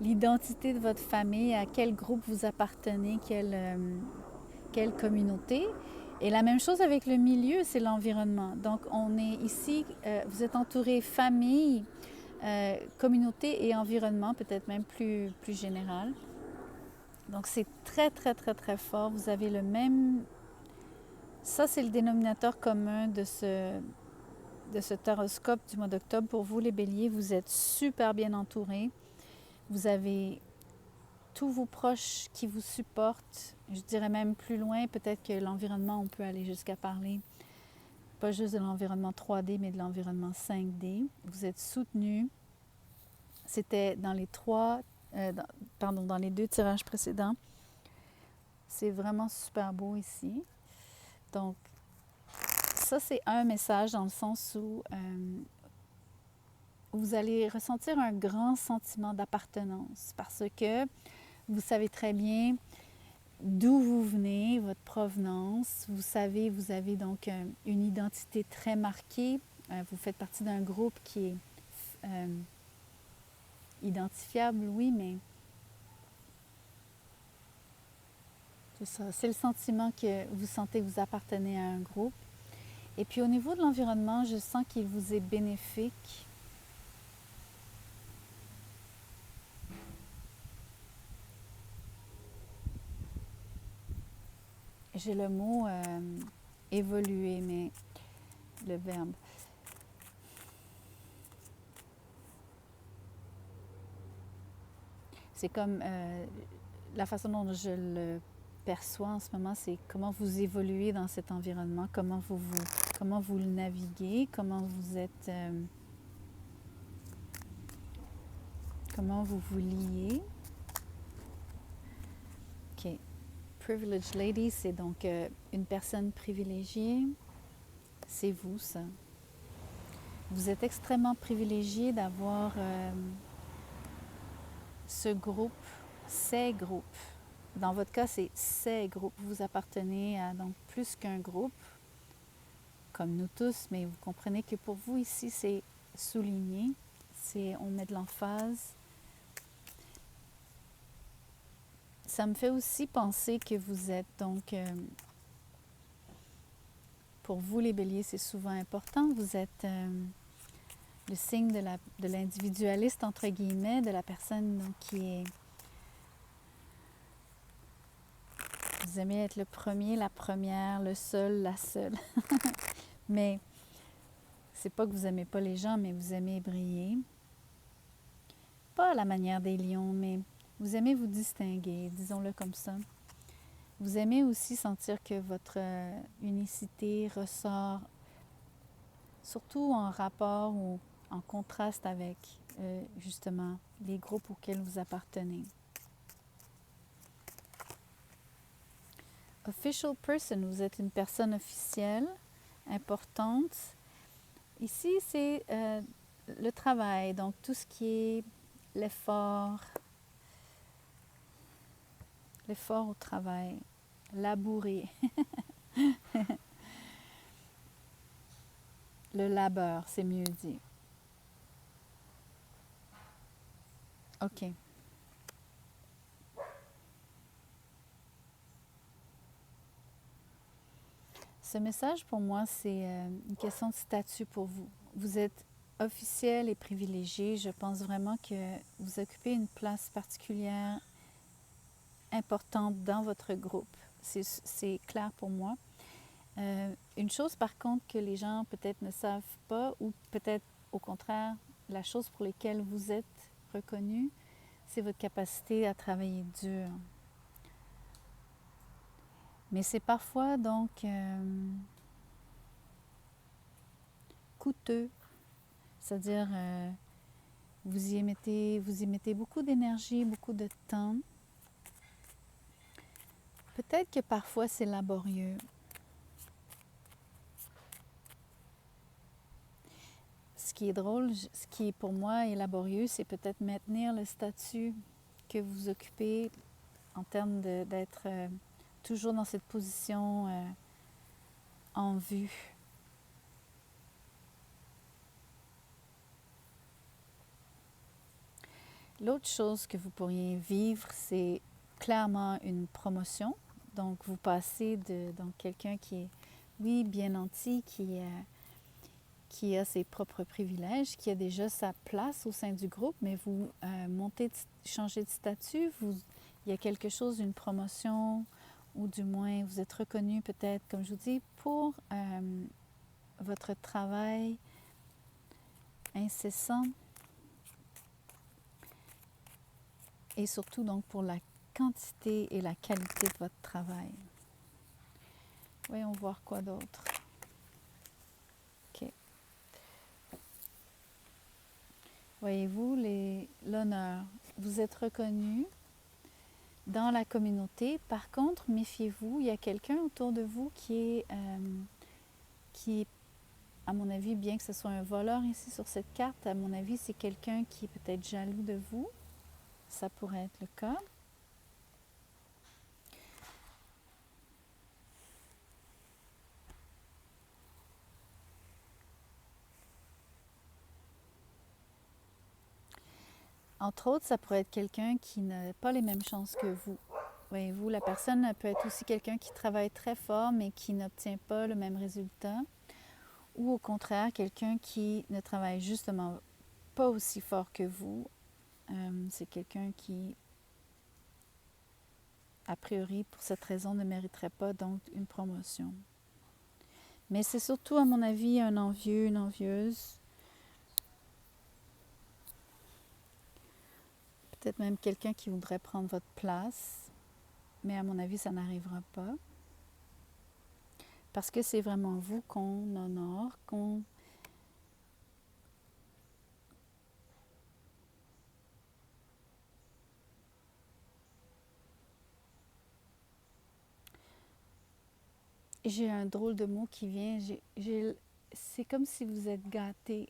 l'identité de votre famille, à quel groupe vous appartenez, quelle communauté. Et la même chose avec le milieu, c'est l'environnement. Donc, on est ici, vous êtes entouré famille, communauté et environnement, peut-être même plus général. Donc, c'est très, très, très, très fort. Vous avez le même... Ça, c'est le dénominateur commun de ce horoscope du mois d'octobre. Pour vous, les béliers, vous êtes super bien entourés. Vous avez tous vos proches qui vous supportent. Je dirais même plus loin, peut-être que l'environnement, on peut aller jusqu'à parler, pas juste de l'environnement 3D, mais de l'environnement 5D. Vous êtes soutenus. C'était dans les dans les deux tirages précédents. C'est vraiment super beau ici. Donc, ça, c'est un message dans le sens où vous allez ressentir un grand sentiment d'appartenance parce que vous savez très bien d'où vous venez, votre provenance. Vous savez, vous avez donc une identité très marquée. Vous faites partie d'un groupe qui est identifiable, oui, mais c'est ça. C'est le sentiment que vous sentez que vous appartenez à un groupe. Et puis au niveau de l'environnement, je sens qu'il vous est bénéfique. J'ai le mot évoluer, mais le verbe. C'est comme la façon dont je le perçois en ce moment, c'est comment vous évoluez dans cet environnement, comment vous le naviguez, comment vous êtes, comment vous vous liez. OK. Privileged Lady, c'est donc une personne privilégiée. C'est vous, ça. Vous êtes extrêmement privilégié d'avoir ce groupe, ces groupes. Dans votre cas, c'est ces groupes. Vous appartenez à donc plus qu'un groupe, comme nous tous, mais vous comprenez que pour vous ici, c'est souligné. On met de l'emphase. Ça me fait aussi penser que vous êtes donc, pour vous les béliers, c'est souvent important. Vous êtes le signe de l'individualiste, entre guillemets, de la personne donc, qui est... Vous aimez être le premier, la première, le seul, la seule. Mais c'est pas que vous aimez pas les gens, mais vous aimez briller. Pas à la manière des lions, mais vous aimez vous distinguer, disons-le comme ça. Vous aimez aussi sentir que votre unicité ressort, surtout en rapport ou en contraste avec justement les groupes auxquels vous appartenez. Official person, vous êtes une personne officielle, importante. Ici, c'est le travail, donc tout ce qui est l'effort au travail, labourer, le labeur, c'est mieux dit. OK. Ce message, pour moi, c'est une question de statut pour vous. Vous êtes officiel et privilégié. Je pense vraiment que vous occupez une place particulière, importante dans votre groupe. C'est clair pour moi. Une chose, par contre, que les gens peut-être ne savent pas, ou peut-être au contraire, la chose pour laquelle vous êtes reconnu, c'est votre capacité à travailler dur. Mais c'est parfois donc coûteux, c'est-à-dire vous y mettez beaucoup d'énergie, beaucoup de temps. Peut-être que parfois c'est laborieux. Ce qui est drôle, ce qui pour moi est laborieux, c'est peut-être maintenir le statut que vous occupez en termes d'être toujours dans cette position en vue. L'autre chose que vous pourriez vivre, c'est clairement une promotion. Donc, vous passez de quelqu'un qui est, oui, bien nanti, qui a ses propres privilèges, qui a déjà sa place au sein du groupe, mais vous changez de statut, il y a quelque chose, une promotion, ou du moins vous êtes reconnu peut-être, comme je vous dis, pour votre travail incessant et surtout donc pour la quantité et la qualité de votre travail. Voyons voir quoi d'autre. OK. Voyez-vous, l'honneur. Vous êtes reconnu dans la communauté. Par contre, méfiez-vous, il y a quelqu'un autour de vous qui est à mon avis, bien que ce soit un voleur ici sur cette carte, à mon avis, c'est quelqu'un qui est peut-être jaloux de vous. Ça pourrait être le cas. Entre autres, ça pourrait être quelqu'un qui n'a pas les mêmes chances que vous. Voyez-vous, la personne peut être aussi quelqu'un qui travaille très fort, mais qui n'obtient pas le même résultat. Ou au contraire, quelqu'un qui ne travaille justement pas aussi fort que vous. C'est quelqu'un qui, a priori, pour cette raison, ne mériterait pas donc une promotion. Mais c'est surtout, à mon avis, un envieux, une envieuse. Peut-être même quelqu'un qui voudrait prendre votre place. Mais à mon avis, ça n'arrivera pas. Parce que c'est vraiment vous qu'on honore, qu'on... J'ai un drôle de mot qui vient. C'est comme si vous êtes gâté.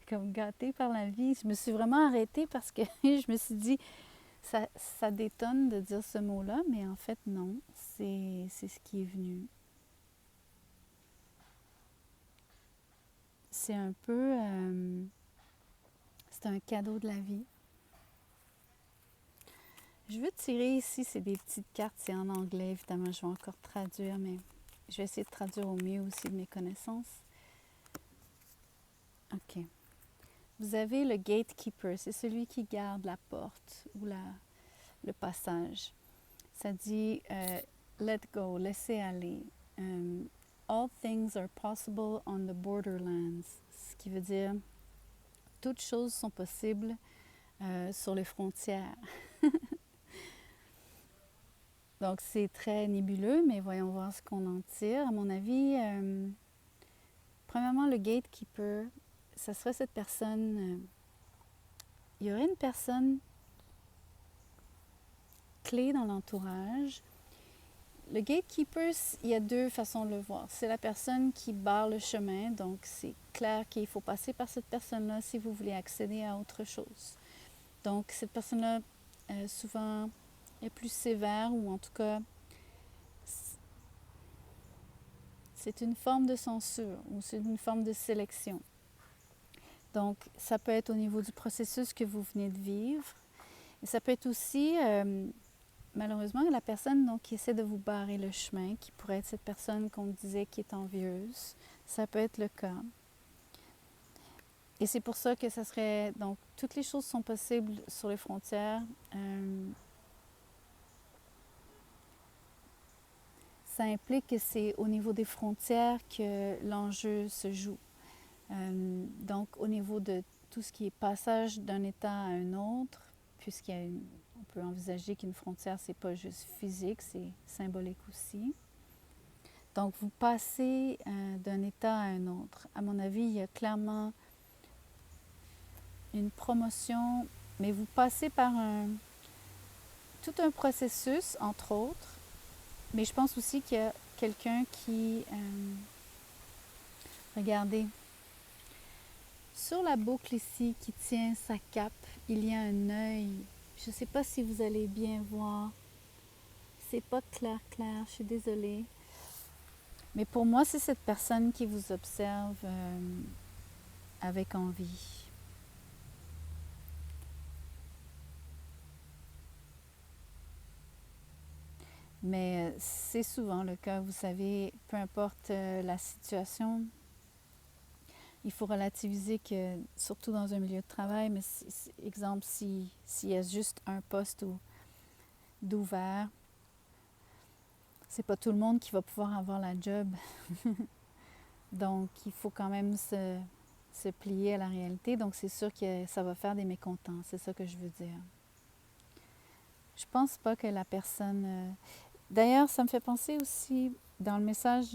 Comme gâté par la vie. Je me suis vraiment arrêtée parce que je me suis dit, ça détonne de dire ce mot-là, mais en fait, non. C'est ce qui est venu. C'est un peu... c'est un cadeau de la vie. Je veux tirer ici, c'est des petites cartes, c'est en anglais, évidemment, je vais encore traduire, mais je vais essayer de traduire au mieux aussi de mes connaissances. OK. Vous avez le gatekeeper, c'est celui qui garde la porte ou le passage. Ça dit let go, laissez aller. All things are possible on the borderlands. Ce qui veut dire toutes choses sont possibles sur les frontières. Donc, c'est très nébuleux, mais voyons voir ce qu'on en tire. À mon avis, premièrement, le gatekeeper, ça serait cette personne... il y aurait une personne clé dans l'entourage. Le gatekeeper, il y a deux façons de le voir. C'est la personne qui barre le chemin, donc c'est clair qu'il faut passer par cette personne-là si vous voulez accéder à autre chose. Donc, cette personne-là, souvent, est plus sévère, ou en tout cas, c'est une forme de censure ou c'est une forme de sélection. Donc, ça peut être au niveau du processus que vous venez de vivre. Et ça peut être aussi, malheureusement, la personne donc, qui essaie de vous barrer le chemin, qui pourrait être cette personne qu'on disait qui est envieuse. Ça peut être le cas. Et c'est pour ça que ça serait... Donc, toutes les choses sont possibles sur les frontières. Ça implique que c'est au niveau des frontières que l'enjeu se joue. Donc, au niveau de tout ce qui est passage d'un état à un autre, on peut envisager qu'une frontière, c'est pas juste physique, c'est symbolique aussi. Donc, vous passez d'un état à un autre. À mon avis, il y a clairement une promotion, mais vous passez par tout un processus, entre autres. Mais je pense aussi qu'il y a quelqu'un qui... regardez, sur la boucle ici qui tient sa cape, il y a un œil. Je ne sais pas si vous allez bien voir. C'est pas clair, je suis désolée. Mais pour moi, c'est cette personne qui vous observe avec envie. Mais c'est souvent le cas, vous savez, peu importe la situation, il faut relativiser que, surtout dans un milieu de travail, mais exemple, s'il y a juste un poste d'ouvert, c'est pas tout le monde qui va pouvoir avoir la job. Donc, il faut quand même se plier à la réalité. Donc, c'est sûr que ça va faire des mécontents. C'est ça que je veux dire. Je pense pas que la personne... D'ailleurs, ça me fait penser aussi, dans le message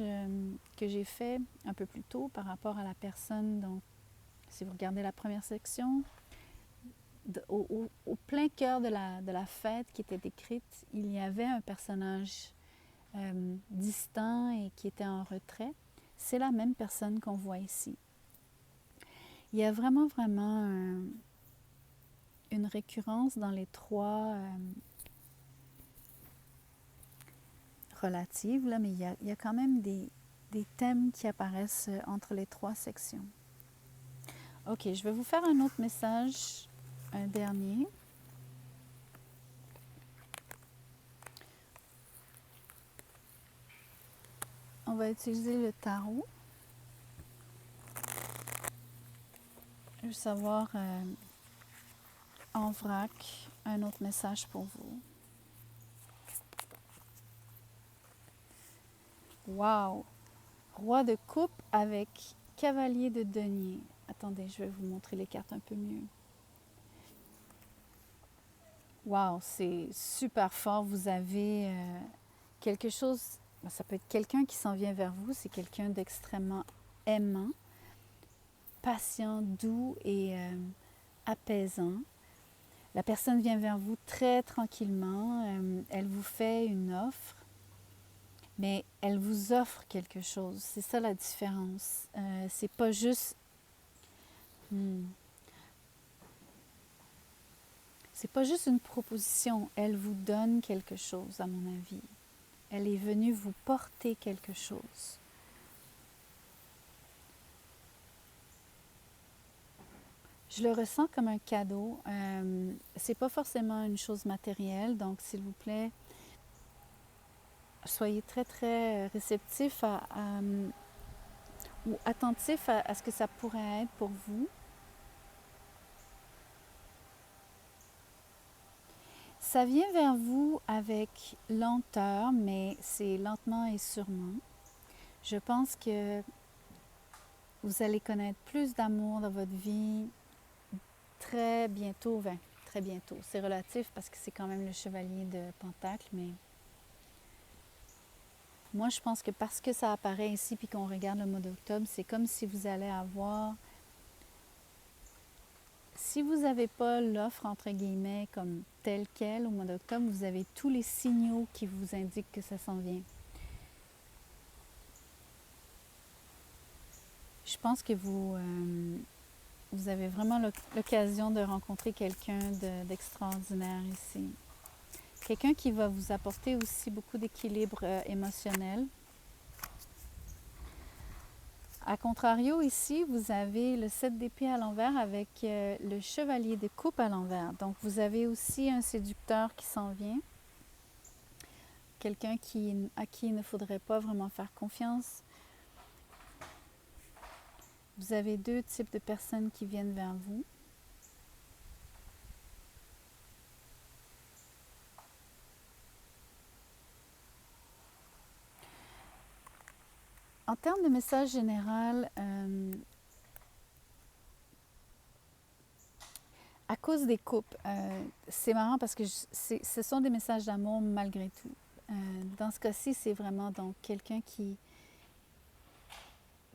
que j'ai fait un peu plus tôt par rapport à la personne, donc, si vous regardez la première section, au plein cœur de la fête qui était décrite, il y avait un personnage distant et qui était en retrait. c'est la même personne qu'on voit ici. Il y a vraiment une récurrence dans les trois relatives, là, mais il y a quand même des thèmes qui apparaissent entre les trois sections. OK, je vais vous faire un autre message, un dernier. On va utiliser le tarot. Je veux savoir en vrac un autre message pour vous. Wow! Roi de coupe avec cavalier de denier. Attendez, je vais vous montrer les cartes un peu mieux. Wow, c'est super fort. Vous avez quelque chose, ça peut être quelqu'un qui s'en vient vers vous. C'est quelqu'un d'extrêmement aimant, patient, doux et apaisant. La personne vient vers vous très tranquillement. Elle vous fait une offre, mais elle vous offre quelque chose. C'est ça la différence. C'est pas juste... C'est pas juste une proposition. Elle vous donne quelque chose, à mon avis. Elle est venue vous porter quelque chose. Je le ressens comme un cadeau. C'est pas forcément une chose matérielle, donc s'il vous plaît, soyez très, très réceptifs ou attentifs à ce que ça pourrait être pour vous. Ça vient vers vous avec lenteur, mais c'est lentement et sûrement. Je pense que vous allez connaître plus d'amour dans votre vie très bientôt. Enfin, très bientôt. C'est relatif parce que c'est quand même le chevalier de Pentacle, mais moi, je pense que parce que ça apparaît ici puis qu'on regarde le mois d'octobre, c'est comme si vous allez avoir... Si vous n'avez pas l'offre, entre guillemets, comme telle qu'elle au mois d'octobre, vous avez tous les signaux qui vous indiquent que ça s'en vient. Je pense que vous avez vraiment l'occasion de rencontrer quelqu'un d'extraordinaire ici. Quelqu'un qui va vous apporter aussi beaucoup d'équilibre émotionnel. A contrario, ici, vous avez le 7 d'épée à l'envers avec le chevalier de coupe à l'envers. Donc, vous avez aussi un séducteur qui s'en vient. Quelqu'un à qui il ne faudrait pas vraiment faire confiance. Vous avez deux types de personnes qui viennent vers vous. En termes de message général, à cause des coupes, c'est marrant parce que ce sont des messages d'amour malgré tout. Dans ce cas-ci, c'est vraiment donc quelqu'un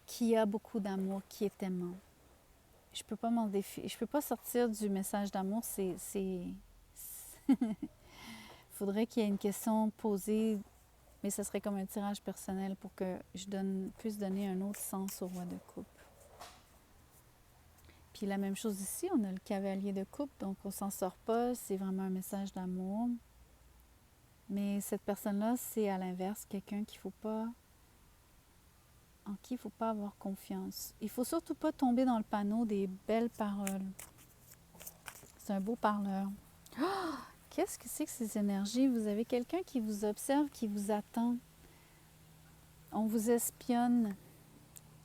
qui a beaucoup d'amour, qui est aimant. Je peux pas m'en défier. Je peux pas sortir du message d'amour. Faudrait qu'il y ait une question posée, mais ce serait comme un tirage personnel pour que je puisse donner un autre sens au roi de coupe. Puis la même chose ici, on a le cavalier de coupe, donc on s'en sort pas, c'est vraiment un message d'amour. Mais cette personne-là, c'est à l'inverse, quelqu'un en qui il ne faut pas avoir confiance. Il ne faut surtout pas tomber dans le panneau des belles paroles. C'est un beau parleur. Oh! Qu'est-ce que c'est que ces énergies? Vous avez quelqu'un qui vous observe, qui vous attend. On vous espionne.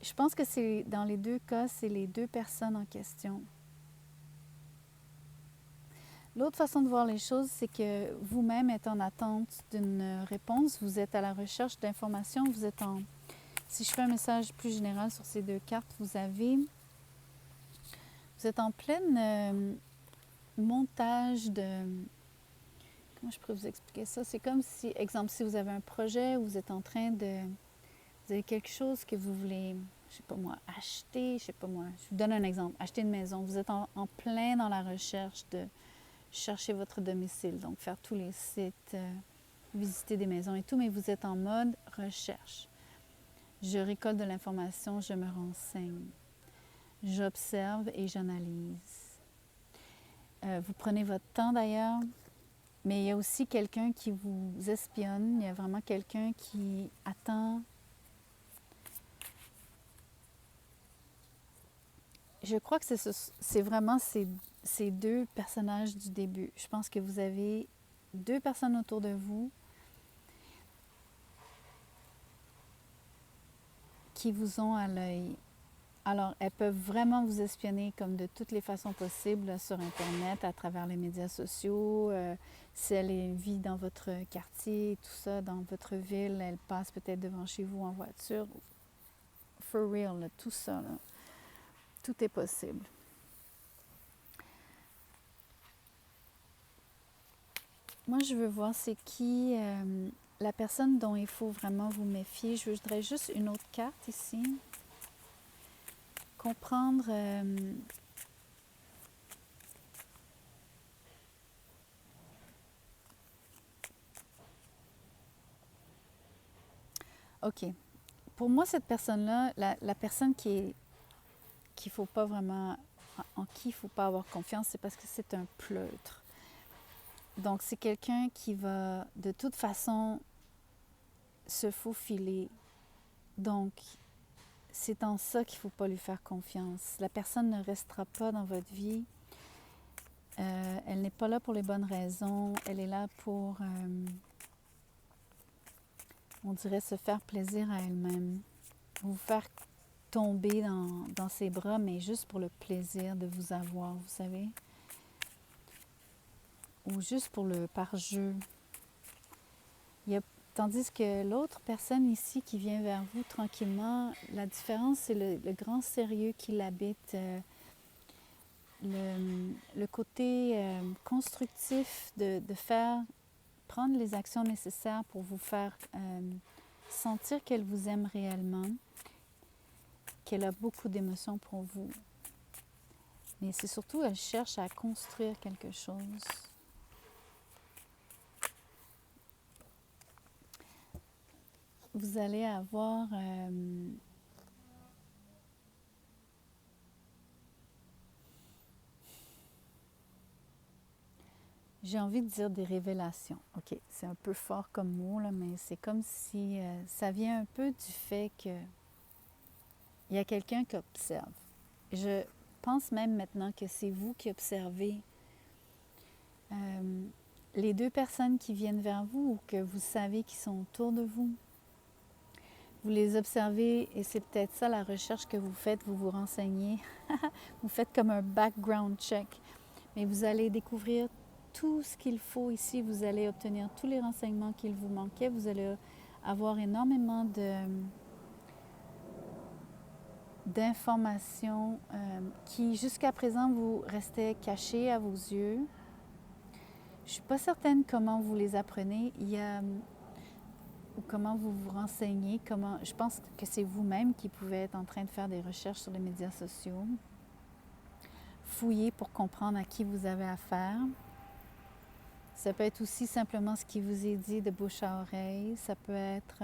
Je pense que c'est dans les deux cas, c'est les deux personnes en question. L'autre façon de voir les choses, c'est que vous-même êtes en attente d'une réponse. Vous êtes à la recherche d'informations. Si je fais un message plus général sur ces deux cartes, vous êtes en pleine montage de... Comment je pourrais vous expliquer ça? C'est comme si, exemple, si vous avez un projet où vous êtes en train de... Vous avez quelque chose que vous voulez, je sais pas moi, acheter, je sais pas moi. Je vous donne un exemple. Acheter une maison. Vous êtes en plein dans la recherche de chercher votre domicile. Donc, faire tous les sites, visiter des maisons et tout, mais vous êtes en mode recherche. Je récolte de l'information, je me renseigne. J'observe et j'analyse. Vous prenez votre temps d'ailleurs, mais il y a aussi quelqu'un qui vous espionne. Il y a vraiment quelqu'un qui attend. Je crois que c'est vraiment ces deux personnages du début. Je pense que vous avez deux personnes autour de vous qui vous ont à l'œil. Alors, elles peuvent vraiment vous espionner comme de toutes les façons possibles là, sur Internet, à travers les médias sociaux. Si elle vit dans votre quartier, tout ça, dans votre ville, elle passe peut-être devant chez vous en voiture. For real, là, tout ça, là, tout est possible. Moi, je veux voir c'est qui la personne dont il faut vraiment vous méfier. Je voudrais juste une autre carte ici. Comprendre OK. Pour moi, cette personne-là, la personne qu'il ne faut pas vraiment, en qui il ne faut pas avoir confiance, c'est parce que c'est un pleutre. Donc, c'est quelqu'un qui va de toute façon se faufiler. Donc, c'est en ça qu'il ne faut pas lui faire confiance. La personne ne restera pas dans votre vie. Elle n'est pas là pour les bonnes raisons. Elle est là pour, on dirait, se faire plaisir à elle-même. Vous faire tomber dans ses bras, mais juste pour le plaisir de vous avoir, vous savez. Ou juste pour le par-jeu. Tandis que l'autre personne ici qui vient vers vous tranquillement, la différence, c'est le grand sérieux qui l'habite, le côté constructif de prendre les actions nécessaires pour vous faire sentir qu'elle vous aime réellement, qu'elle a beaucoup d'émotions pour vous. Mais c'est surtout, elle cherche à construire quelque chose. Vous allez avoir j'ai envie de dire des révélations. OK, c'est un peu fort comme mot, là, mais c'est comme si ça vient un peu du fait que il y a quelqu'un qui observe. Je pense même maintenant que c'est vous qui observez les deux personnes qui viennent vers vous ou que vous savez qui sont autour de vous. Vous les observez et c'est peut-être ça la recherche que vous faites, vous vous renseignez. Vous faites comme un background check. Mais vous allez découvrir tout ce qu'il faut ici. Vous allez obtenir tous les renseignements qu'il vous manquait. Vous allez avoir énormément d'informations qui, jusqu'à présent, vous restaient cachées à vos yeux. Je ne suis pas certaine comment vous les apprenez. Ou comment vous vous renseignez. Je pense que c'est vous-même qui pouvez être en train de faire des recherches sur les médias sociaux. Fouiller pour comprendre à qui vous avez affaire. Ça peut être aussi simplement ce qui vous est dit de bouche à oreille. Ça peut être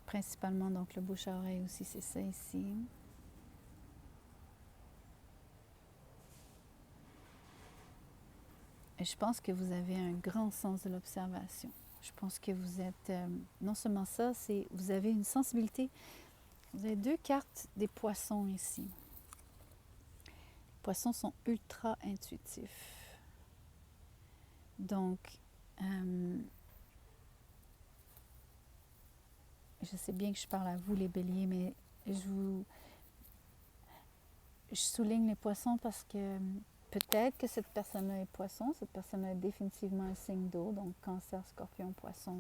principalement donc le bouche à oreille aussi, c'est ça ici. Et je pense que vous avez un grand sens de l'observation. Je pense que vous êtes, non seulement ça, vous avez une sensibilité. Vous avez deux cartes des poissons ici. Les poissons sont ultra intuitifs. Donc, je sais bien que je parle à vous les béliers, mais je souligne les poissons parce que peut-être que cette personne-là est poisson, cette personne-là est définitivement un signe d'eau, donc cancer, scorpion, poisson.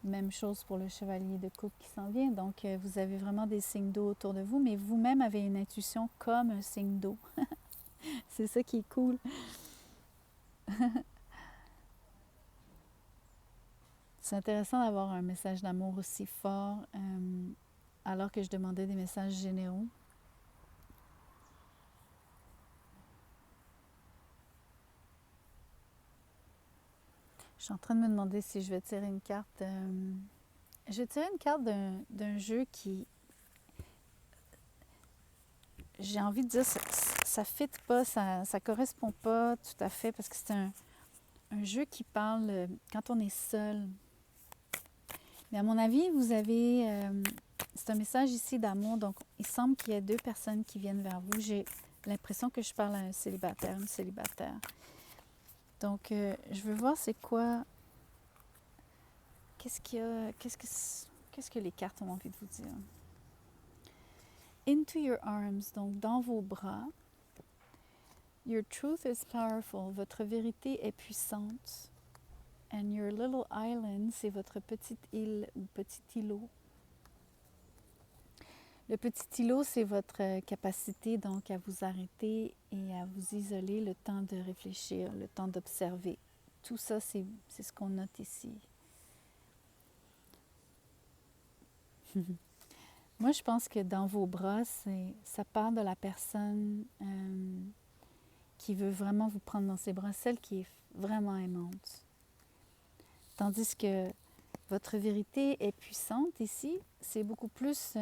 Même chose pour le chevalier de coupe qui s'en vient. Donc, vous avez vraiment des signes d'eau autour de vous, mais vous-même avez une intuition comme un signe d'eau. C'est ça qui est cool. C'est intéressant d'avoir un message d'amour aussi fort alors que je demandais des messages généraux. Je suis en train de me demander si je vais tirer une carte. Je vais tirer une carte d'un jeu qui, j'ai envie de dire, ça fit pas, ça correspond pas tout à fait, parce que c'est un jeu qui parle quand on est seul. Mais à mon avis, vous avez... c'est un message ici d'amour, donc il semble qu'il y ait deux personnes qui viennent vers vous. J'ai l'impression que je parle à un célibataire, une célibataire. Donc, je veux voir c'est quoi... Qu'est-ce que les cartes ont envie de vous dire? Into your arms, donc dans vos bras. Your truth is powerful. Votre vérité est puissante. And your little island, c'est votre petite île ou petit îlot. Le petit îlot, c'est votre capacité donc à vous arrêter et à vous isoler, le temps de réfléchir, le temps d'observer. Tout ça, c'est ce qu'on note ici. Moi, je pense que dans vos bras, ça part de la personne qui veut vraiment vous prendre dans ses bras, celle qui est vraiment aimante. Tandis que votre vérité est puissante ici, c'est beaucoup plus,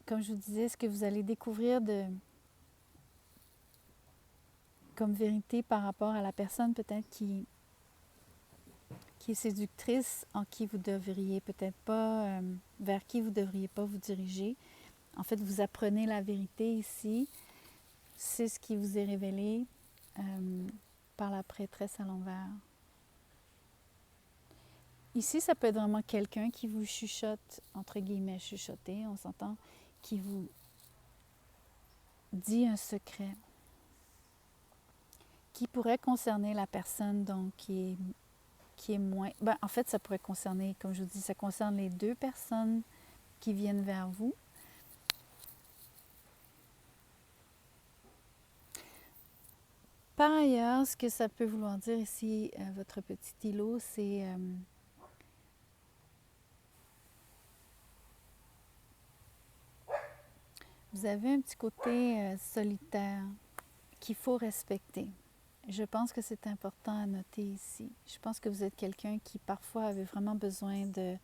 comme je vous disais, ce que vous allez découvrir comme vérité par rapport à la personne peut-être qui est séductrice, en qui vous devriez peut-être pas, vers qui vous ne devriez pas vous diriger. En fait, vous apprenez la vérité ici. C'est ce qui vous est révélé par la prêtresse à l'envers. Ici, ça peut être vraiment quelqu'un qui vous chuchote, entre guillemets, chuchoter, on s'entend, qui vous dit un secret qui pourrait concerner la personne donc qui est moins... en fait, ça pourrait concerner, comme je vous dis, ça concerne les deux personnes qui viennent vers vous. Par ailleurs, ce que ça peut vouloir dire ici, votre petit îlot, c'est... vous avez un petit côté solitaire qu'il faut respecter. Je pense que c'est important à noter ici. Je pense que vous êtes quelqu'un qui parfois avait vraiment besoin de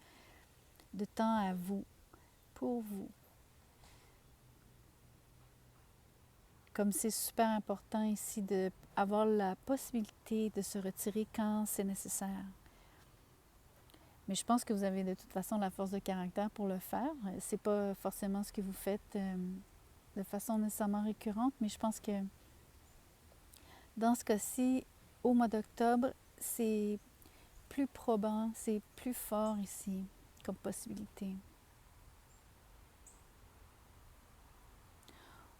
temps à vous, pour vous. Comme c'est super important ici d'avoir la possibilité de se retirer quand c'est nécessaire. Mais je pense que vous avez de toute façon la force de caractère pour le faire. C'est pas forcément ce que vous faites de façon nécessairement récurrente, mais je pense que dans ce cas-ci, au mois d'octobre, c'est plus probant, c'est plus fort ici comme possibilité.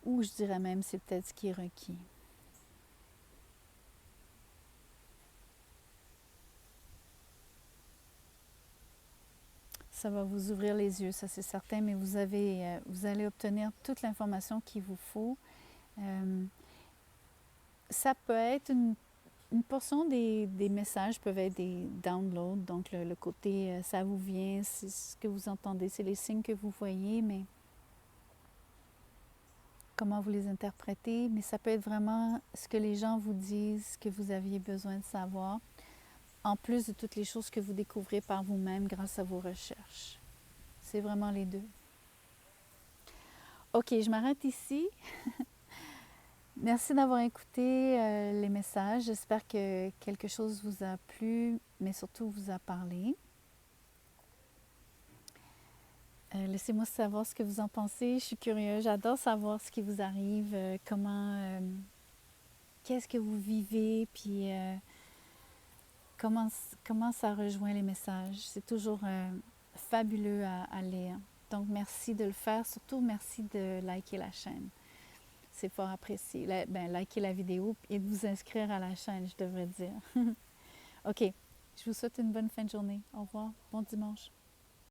Ou je dirais même, c'est peut-être ce qui est requis. Ça va vous ouvrir les yeux, ça c'est certain, mais vous allez obtenir toute l'information qu'il vous faut. Ça peut être une portion des messages peuvent être des downloads, donc le côté ça vous vient, c'est ce que vous entendez, c'est les signes que vous voyez, mais comment vous les interprétez, mais ça peut être vraiment ce que les gens vous disent, ce que vous aviez besoin de savoir, en plus de toutes les choses que vous découvrez par vous-même grâce à vos recherches. C'est vraiment les deux. OK, je m'arrête ici. Merci d'avoir écouté les messages. J'espère que quelque chose vous a plu, mais surtout vous a parlé. Laissez-moi savoir ce que vous en pensez. Je suis curieuse. J'adore savoir ce qui vous arrive, qu'est-ce que vous vivez, puis comment ça rejoint les messages. C'est toujours fabuleux à lire. Donc, merci de le faire. Surtout, merci de liker la chaîne. C'est fort apprécié. Liker la vidéo et de vous inscrire à la chaîne, je devrais dire. OK. Je vous souhaite une bonne fin de journée. Au revoir. Bon dimanche.